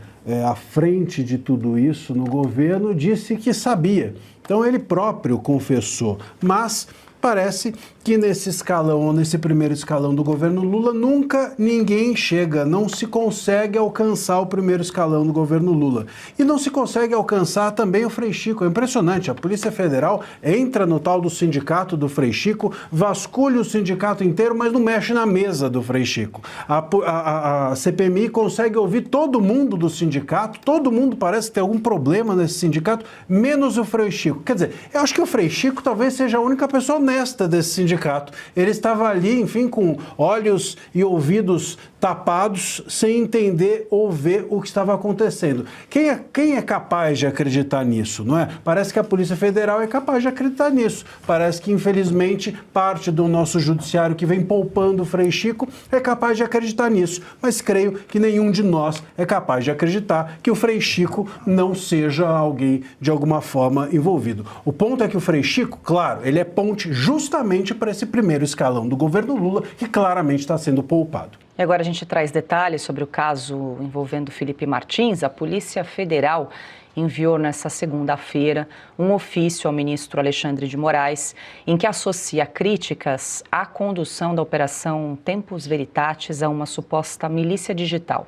à frente de tudo isso no governo, disse que sabia. Então ele próprio confessou, mas parece que nesse escalão, nesse primeiro escalão do governo Lula, nunca ninguém chega, não se consegue alcançar o primeiro escalão do governo Lula. E não se consegue alcançar também o Frei Chico. É impressionante, a Polícia Federal entra no tal do sindicato do Frei Chico, vasculha o sindicato inteiro, mas não mexe na mesa do Frei Chico. A CPMI consegue ouvir todo mundo do sindicato, todo mundo parece ter algum problema nesse sindicato, menos o Frei Chico. Quer dizer, eu acho que o Frei Chico talvez seja a única pessoa honesta desse sindicato. Ele estava ali, enfim, com olhos e ouvidos tapados, sem entender ou ver o que estava acontecendo. Quem é capaz de acreditar nisso, não é? Parece que a Polícia Federal é capaz de acreditar nisso. Parece que, infelizmente, parte do nosso judiciário que vem poupando o Frei Chico é capaz de acreditar nisso. Mas creio que nenhum de nós é capaz de acreditar que o Frei Chico não seja alguém de alguma forma envolvido. O ponto é que o Frei Chico, claro, ele é ponte justamente para esse primeiro escalão do governo Lula, que claramente está sendo poupado. E agora a gente traz detalhes sobre o caso envolvendo Felipe Martins. A Polícia Federal enviou nesta segunda-feira um ofício ao ministro Alexandre de Moraes em que associa críticas à condução da Operação Tempus Veritatis a uma suposta milícia digital.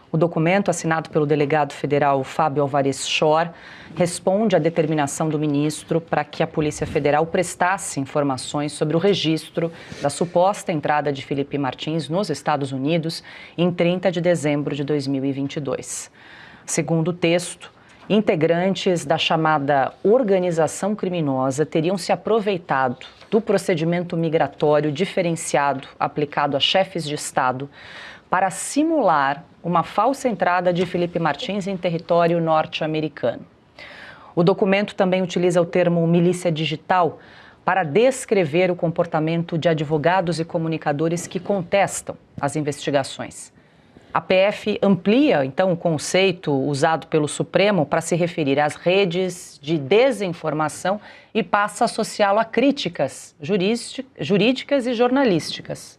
O documento, assinado pelo delegado federal Fábio Alvarez Shor, responde à determinação do ministro para que a Polícia Federal prestasse informações sobre o registro da suposta entrada de Felipe Martins nos Estados Unidos em 30 de dezembro de 2022. Segundo o texto, integrantes da chamada organização criminosa teriam se aproveitado do procedimento migratório diferenciado aplicado a chefes de Estado para simular uma falsa entrada de Felipe Martins em território norte-americano. O documento também utiliza o termo milícia digital para descrever o comportamento de advogados e comunicadores que contestam as investigações. A PF amplia, então, o conceito usado pelo Supremo para se referir às redes de desinformação e passa a associá-lo a críticas jurídicas e jornalísticas.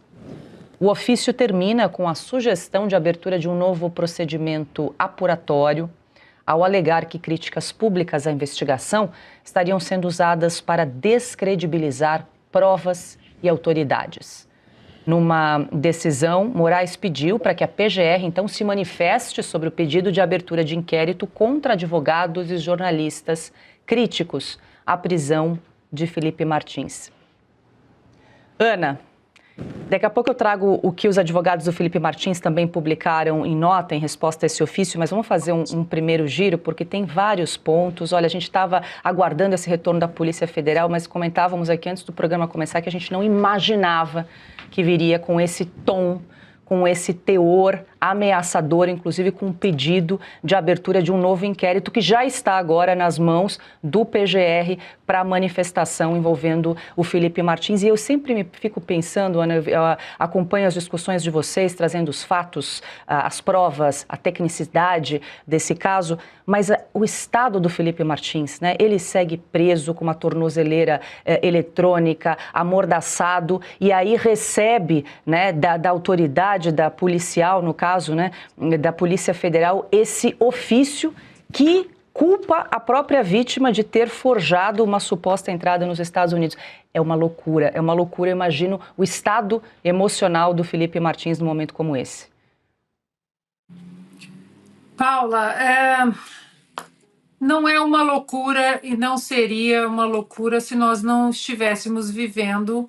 O ofício termina com a sugestão de abertura de um novo procedimento apuratório, ao alegar que críticas públicas à investigação estariam sendo usadas para descredibilizar provas e autoridades. Numa decisão, Moraes pediu para que a PGR, então, se manifeste sobre o pedido de abertura de inquérito contra advogados e jornalistas críticos à prisão de Felipe Martins. Ana, daqui a pouco eu trago o que os advogados do Felipe Martins também publicaram em nota em resposta a esse ofício, mas vamos fazer um primeiro giro, porque tem vários pontos. Olha, a gente estava aguardando esse retorno da Polícia Federal, mas comentávamos aqui antes do programa começar que a gente não imaginava que viria com esse tom, com esse teor ameaçador, inclusive com um pedido de abertura de um novo inquérito que já está agora nas mãos do PGR para a manifestação envolvendo o Felipe Martins. E eu sempre me fico pensando, Ana, eu acompanho as discussões de vocês, trazendo os fatos, as provas, a tecnicidade desse caso, mas o estado do Felipe Martins, né? Ele segue preso com uma tornozeleira eletrônica, amordaçado, e aí recebe, né, da autoridade, da policial, no caso, né, da Polícia Federal, esse ofício que culpa a própria vítima de ter forjado uma suposta entrada nos Estados Unidos. É uma loucura, eu imagino o estado emocional do Felipe Martins num momento como esse. Paula, não é uma loucura e não seria uma loucura se nós não estivéssemos vivendo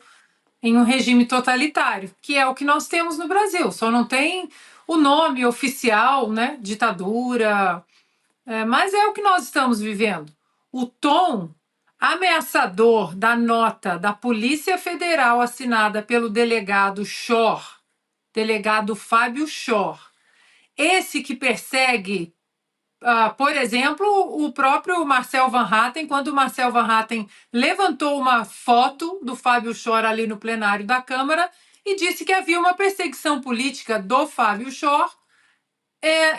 em um regime totalitário, que é o que nós temos no Brasil. Só não tem o nome oficial, né, ditadura, mas é o que nós estamos vivendo. O tom ameaçador da nota da Polícia Federal assinada pelo delegado Shor, delegado Fábio Shor, esse que persegue, por exemplo, o próprio Marcel Van Hatten, quando o Marcel Van Hatten levantou uma foto do Fábio Shor ali no plenário da Câmara e disse que havia uma perseguição política do Fábio Shor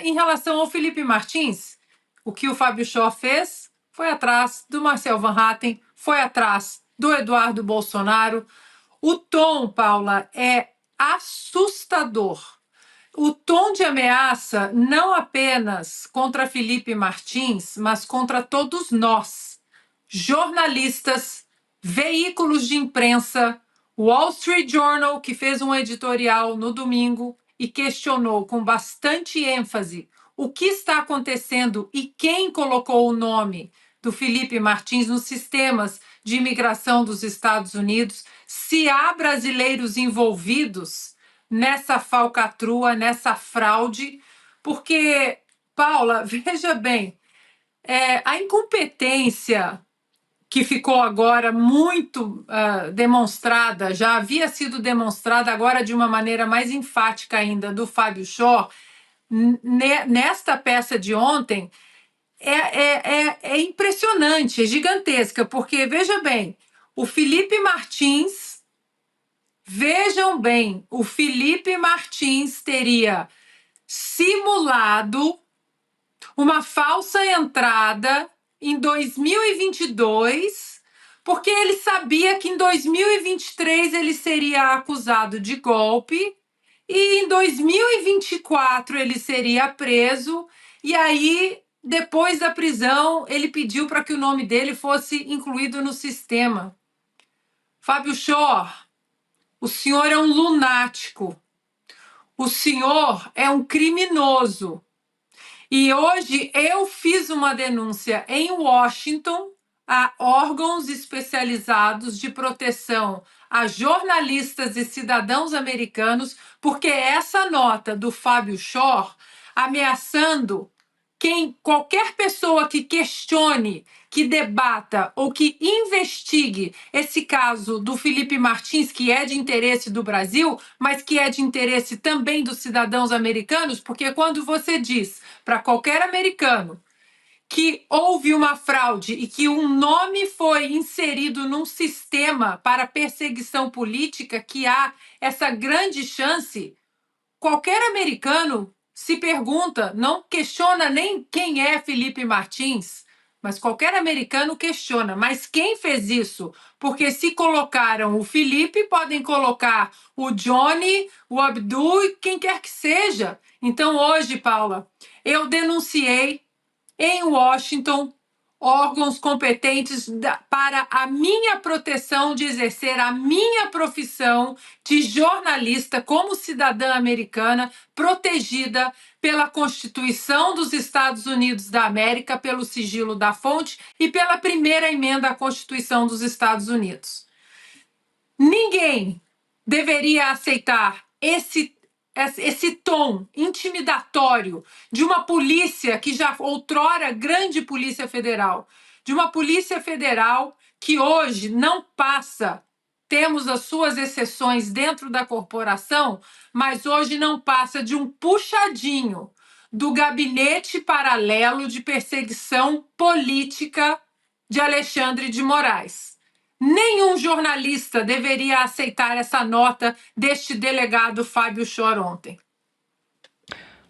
em relação ao Felipe Martins. O que o Fábio Shor fez foi atrás do Marcel Van Hatten, foi atrás do Eduardo Bolsonaro. O tom, Paula, é assustador. O tom de ameaça não apenas contra Felipe Martins, mas contra todos nós, jornalistas, veículos de imprensa, Wall Street Journal, que fez um editorial no domingo e questionou com bastante ênfase o que está acontecendo e quem colocou o nome do Felipe Martins nos sistemas de imigração dos Estados Unidos, se há brasileiros envolvidos nessa falcatrua, nessa fraude, porque, Paula, veja bem, a incompetência que ficou agora muito demonstrada, já havia sido demonstrada agora de uma maneira mais enfática ainda, do Fábio Shor, nesta peça de ontem, é impressionante, é gigantesca, porque, veja bem, o Felipe Martins, teria simulado uma falsa entrada em 2022, porque ele sabia que em 2023 ele seria acusado de golpe e em 2024 ele seria preso, e aí, depois da prisão, ele pediu para que o nome dele fosse incluído no sistema. Fábio Shor, o senhor é um lunático, o senhor é um criminoso. E hoje eu fiz uma denúncia em Washington a órgãos especializados de proteção a jornalistas e cidadãos americanos, porque essa nota do Fábio Shor ameaçando qualquer pessoa que questione, que debata ou que investigue esse caso do Felipe Martins, que é de interesse do Brasil, mas que é de interesse também dos cidadãos americanos, porque quando você diz para qualquer americano que houve uma fraude e que um nome foi inserido num sistema para perseguição política, que há essa grande chance, qualquer americano se pergunta, não questiona nem quem é Felipe Martins, mas qualquer americano questiona, mas quem fez isso? Porque se colocaram o Felipe, podem colocar o Johnny, o Abdul e quem quer que seja. Então hoje, Paula, eu denunciei em Washington órgãos competentes para a minha proteção de exercer a minha profissão de jornalista como cidadã americana, protegida pela Constituição dos Estados Unidos da América, pelo sigilo da fonte e pela primeira emenda à Constituição dos Estados Unidos. Ninguém deveria aceitar esse tom intimidatório de uma polícia que já outrora grande polícia federal, de uma polícia federal que hoje não passa, temos as suas exceções dentro da corporação, mas hoje não passa de um puxadinho do gabinete paralelo de perseguição política de Alexandre de Moraes. Nenhum jornalista deveria aceitar essa nota deste delegado Fábio Shor ontem.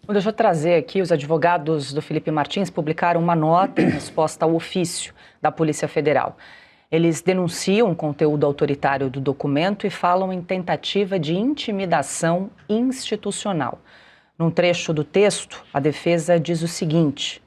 Deixa eu trazer aqui, os advogados do Felipe Martins publicaram uma nota em resposta ao ofício da Polícia Federal. Eles denunciam o conteúdo autoritário do documento e falam em tentativa de intimidação institucional. Num trecho do texto, a defesa diz o seguinte: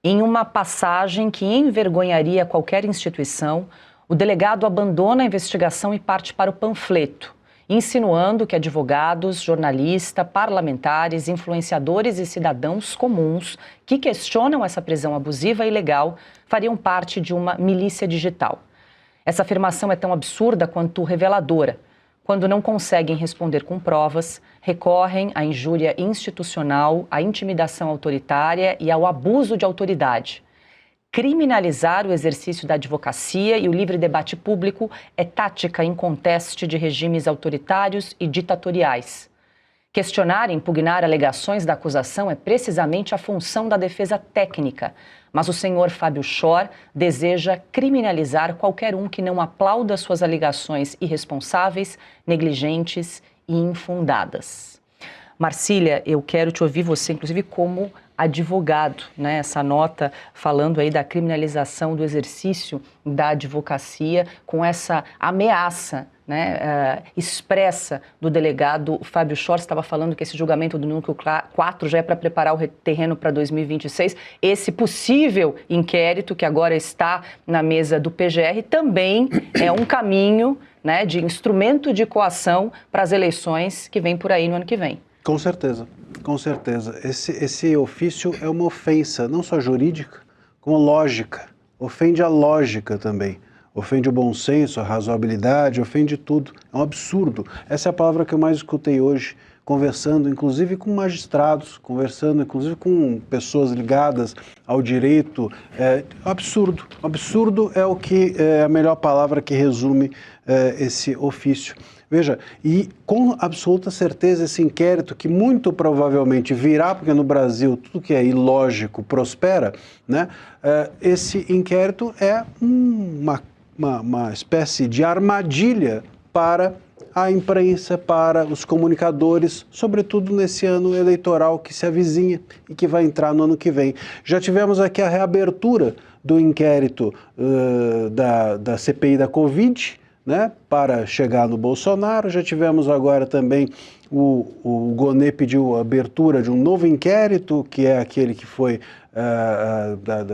em uma passagem que envergonharia qualquer instituição, o delegado abandona a investigação e parte para o panfleto, insinuando que advogados, jornalistas, parlamentares, influenciadores e cidadãos comuns que questionam essa prisão abusiva e ilegal fariam parte de uma milícia digital. Essa afirmação é tão absurda quanto reveladora. Quando não conseguem responder com provas, recorrem à injúria institucional, à intimidação autoritária e ao abuso de autoridade. Criminalizar o exercício da advocacia e o livre debate público é tática em conteste de regimes autoritários e ditatoriais. Questionar e impugnar alegações da acusação é precisamente a função da defesa técnica, mas o senhor Fábio Shor deseja criminalizar qualquer um que não aplauda suas alegações irresponsáveis, negligentes e infundadas. Marcília, eu quero te ouvir, você inclusive como advogado, né? Essa nota falando aí da criminalização do exercício da advocacia com essa ameaça, né, expressa do delegado Fábio Shor. Estava falando que esse julgamento do núcleo 4 já é para preparar o terreno para 2026. Esse possível inquérito que agora está na mesa do PGR também é um caminho, né, de instrumento de coação para as eleições que vem por aí no ano que vem. Com certeza, com certeza. Esse ofício é uma ofensa, não só jurídica, como lógica. Ofende a lógica também. Ofende o bom senso, a razoabilidade, ofende tudo. É um absurdo. Essa é a palavra que eu mais escutei hoje conversando inclusive com magistrados, conversando inclusive com pessoas ligadas ao direito. Absurdo. Absurdo é o que é a melhor palavra que resume esse ofício. Veja, e com absoluta certeza esse inquérito, que muito provavelmente virá, porque no Brasil tudo que é ilógico prospera, né? Esse inquérito é uma espécie de armadilha para a imprensa, para os comunicadores, sobretudo nesse ano eleitoral que se avizinha e que vai entrar no ano que vem. Já tivemos aqui a reabertura do inquérito da CPI da Covid, né, para chegar no Bolsonaro. Já tivemos agora também o Gonê pediu a abertura de um novo inquérito, que é aquele que foi da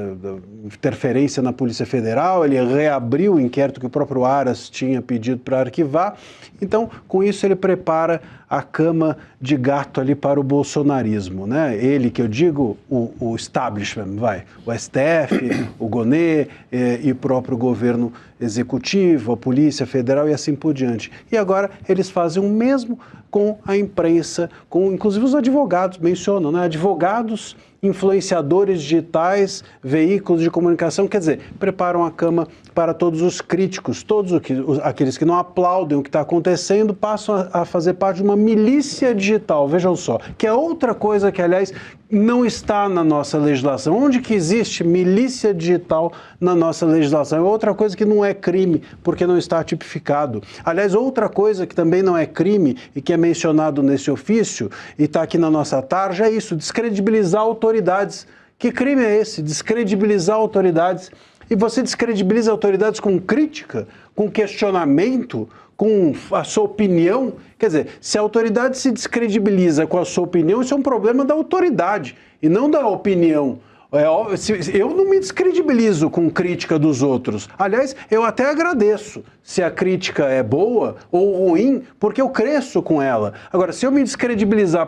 interferência na Polícia Federal. Ele reabriu o inquérito que o próprio Aras tinha pedido para arquivar. Então, com isso, ele prepara a cama de gato ali para o bolsonarismo, né? Ele, que eu digo, o establishment, o STF, o Gonê e o próprio governo executivo, a Polícia Federal e assim por diante. E agora eles fazem o mesmo com a imprensa, com inclusive os advogados, mencionam, né? Advogados, influenciadores digitais, veículos de comunicação, quer dizer, preparam a cama para todos os críticos, todos aqueles que não aplaudem o que está acontecendo, passam a fazer parte de uma milícia digital, vejam só, que é outra coisa que, aliás, não está na nossa legislação. Onde que existe milícia digital na nossa legislação? É outra coisa que não é crime, porque não está tipificado. Aliás, outra coisa que também não é crime e que é mencionado nesse ofício e está aqui na nossa tarja é isso, descredibilizar autoridades. Que crime é esse? Descredibilizar autoridades. E você descredibiliza autoridades com crítica, com questionamento, com a sua opinião. Quer dizer, se a autoridade se descredibiliza com a sua opinião, isso é um problema da autoridade e não da opinião. Eu não me descredibilizo com crítica dos outros. Aliás, eu até agradeço se a crítica é boa ou ruim, porque eu cresço com ela. Agora, se eu me descredibilizar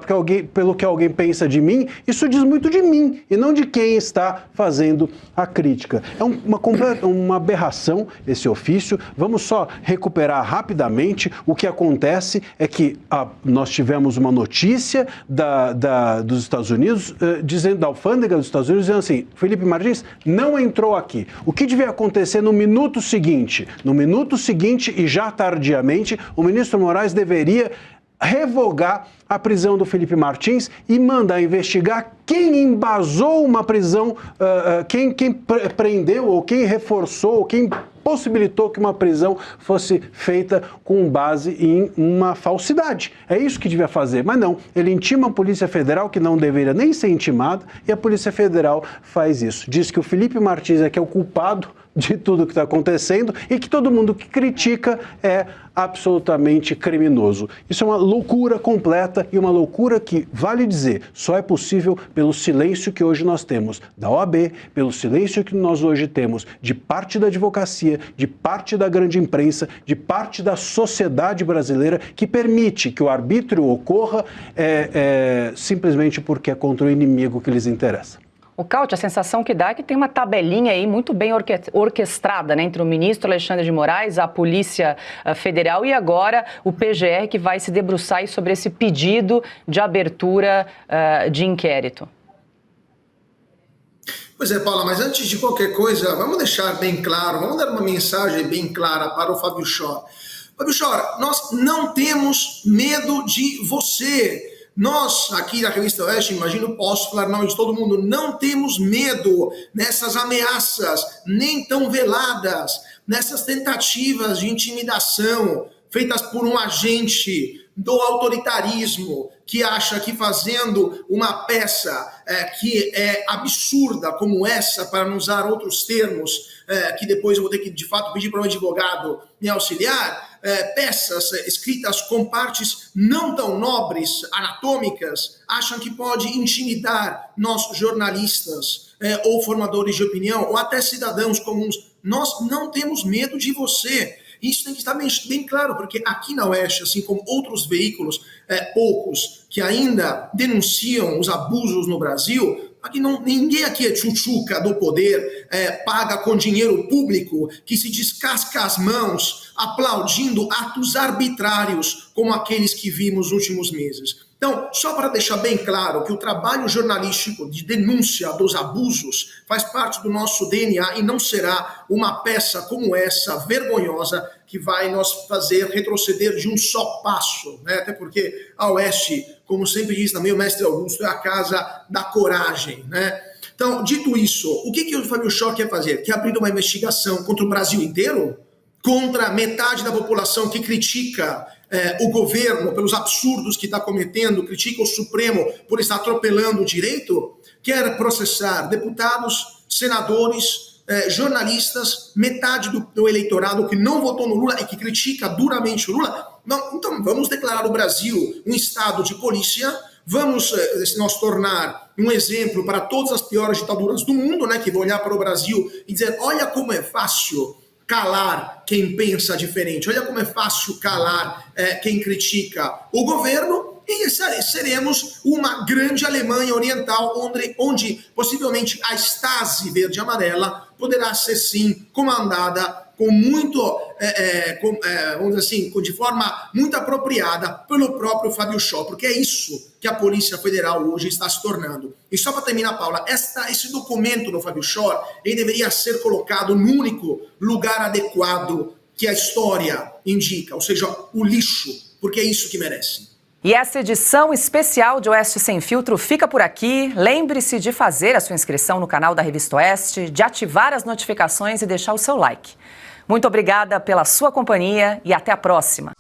pelo que alguém pensa de mim, isso diz muito de mim e não de quem está fazendo a crítica. É uma aberração esse ofício. Vamos só recuperar rapidamente. O que acontece é que nós tivemos uma notícia dos Estados Unidos, da alfândega dos Estados Unidos, dizendo assim, Felipe Martins não entrou aqui. O que devia acontecer no minuto seguinte? No minuto seguinte, e já tardiamente, o ministro Moraes deveria revogar a prisão do Felipe Martins e mandar investigar quem embasou uma prisão, quem prendeu ou quem reforçou, ou quem possibilitou que uma prisão fosse feita com base em uma falsidade. É isso que devia fazer, mas não. Ele intima a Polícia Federal, que não deveria nem ser intimada, e a Polícia Federal faz isso. Diz que o Felipe Martins é que é o culpado de tudo que está acontecendo e que todo mundo que critica é absolutamente criminoso. Isso é uma loucura completa e uma loucura que, vale dizer, só é possível pelo silêncio que hoje nós temos da OAB, pelo silêncio que nós hoje temos de parte da advocacia, de parte da grande imprensa, de parte da sociedade brasileira, que permite que o arbítrio ocorra simplesmente porque é contra o inimigo que lhes interessa. O Caute, a sensação que dá é que tem uma tabelinha aí muito bem orquestrada, né, entre o ministro Alexandre de Moraes, a Polícia Federal e agora o PGR, que vai se debruçar aí sobre esse pedido de abertura de inquérito. Pois é, Paula, mas antes de qualquer coisa, vamos deixar bem claro, vamos dar uma mensagem bem clara para o Fábio Chor. Fábio Chor, nós não temos medo de você. Nós, aqui da Revista Oeste, imagino, posso falar em nome de todo mundo, não temos medo nessas ameaças, nem tão veladas, nessas tentativas de intimidação feitas por um agente do autoritarismo que acha que fazendo uma peça que é absurda como essa, para não usar outros termos, que depois eu vou ter que, de fato, pedir para um advogado me auxiliar, peças escritas com partes não tão nobres, anatômicas, acham que pode intimidar nós jornalistas ou formadores de opinião, ou até cidadãos comuns. Nós não temos medo de você. Isso tem que estar bem claro, porque aqui na Oeste, assim como outros veículos, poucos, que ainda denunciam os abusos no Brasil, aqui ninguém aqui é tchutchuca do poder, paga com dinheiro público, que se descasca as mãos, aplaudindo atos arbitrários, como aqueles que vimos nos últimos meses. Então, só para deixar bem claro que o trabalho jornalístico de denúncia dos abusos faz parte do nosso DNA e não será uma peça como essa, vergonhosa, que vai nos fazer retroceder de um só passo, né? Até porque a Oeste, como sempre diz também o mestre Augusto, é a casa da coragem, né? Então, dito isso, o que o Fábio Scholl quer fazer? Quer abrir uma investigação contra o Brasil inteiro? Contra metade da população que critica o governo pelos absurdos que está cometendo, critica o Supremo por estar atropelando o direito? Quer processar deputados, senadores, jornalistas, metade do eleitorado que não votou no Lula e que critica duramente o Lula? Não, então vamos declarar o Brasil um estado de polícia, vamos nos tornar um exemplo para todas as piores ditaduras do mundo, né, que vão olhar para o Brasil e dizer, olha como é fácil calar quem pensa diferente, olha como é fácil calar quem critica o governo, e seremos uma grande Alemanha Oriental, onde possivelmente a Stasi verde e amarela poderá ser sim comandada com muito, vamos dizer assim, de forma muito apropriada pelo próprio Fábio Scholl, porque é isso que a Polícia Federal hoje está se tornando. E só para terminar, Paula, esse documento do Fábio Scholl, ele deveria ser colocado no único lugar adequado que a história indica, ou seja, o lixo, porque é isso que merece. E essa edição especial de Oeste Sem Filtro fica por aqui. Lembre-se de fazer a sua inscrição no canal da Revista Oeste, de ativar as notificações e deixar o seu like. Muito obrigada pela sua companhia e até a próxima.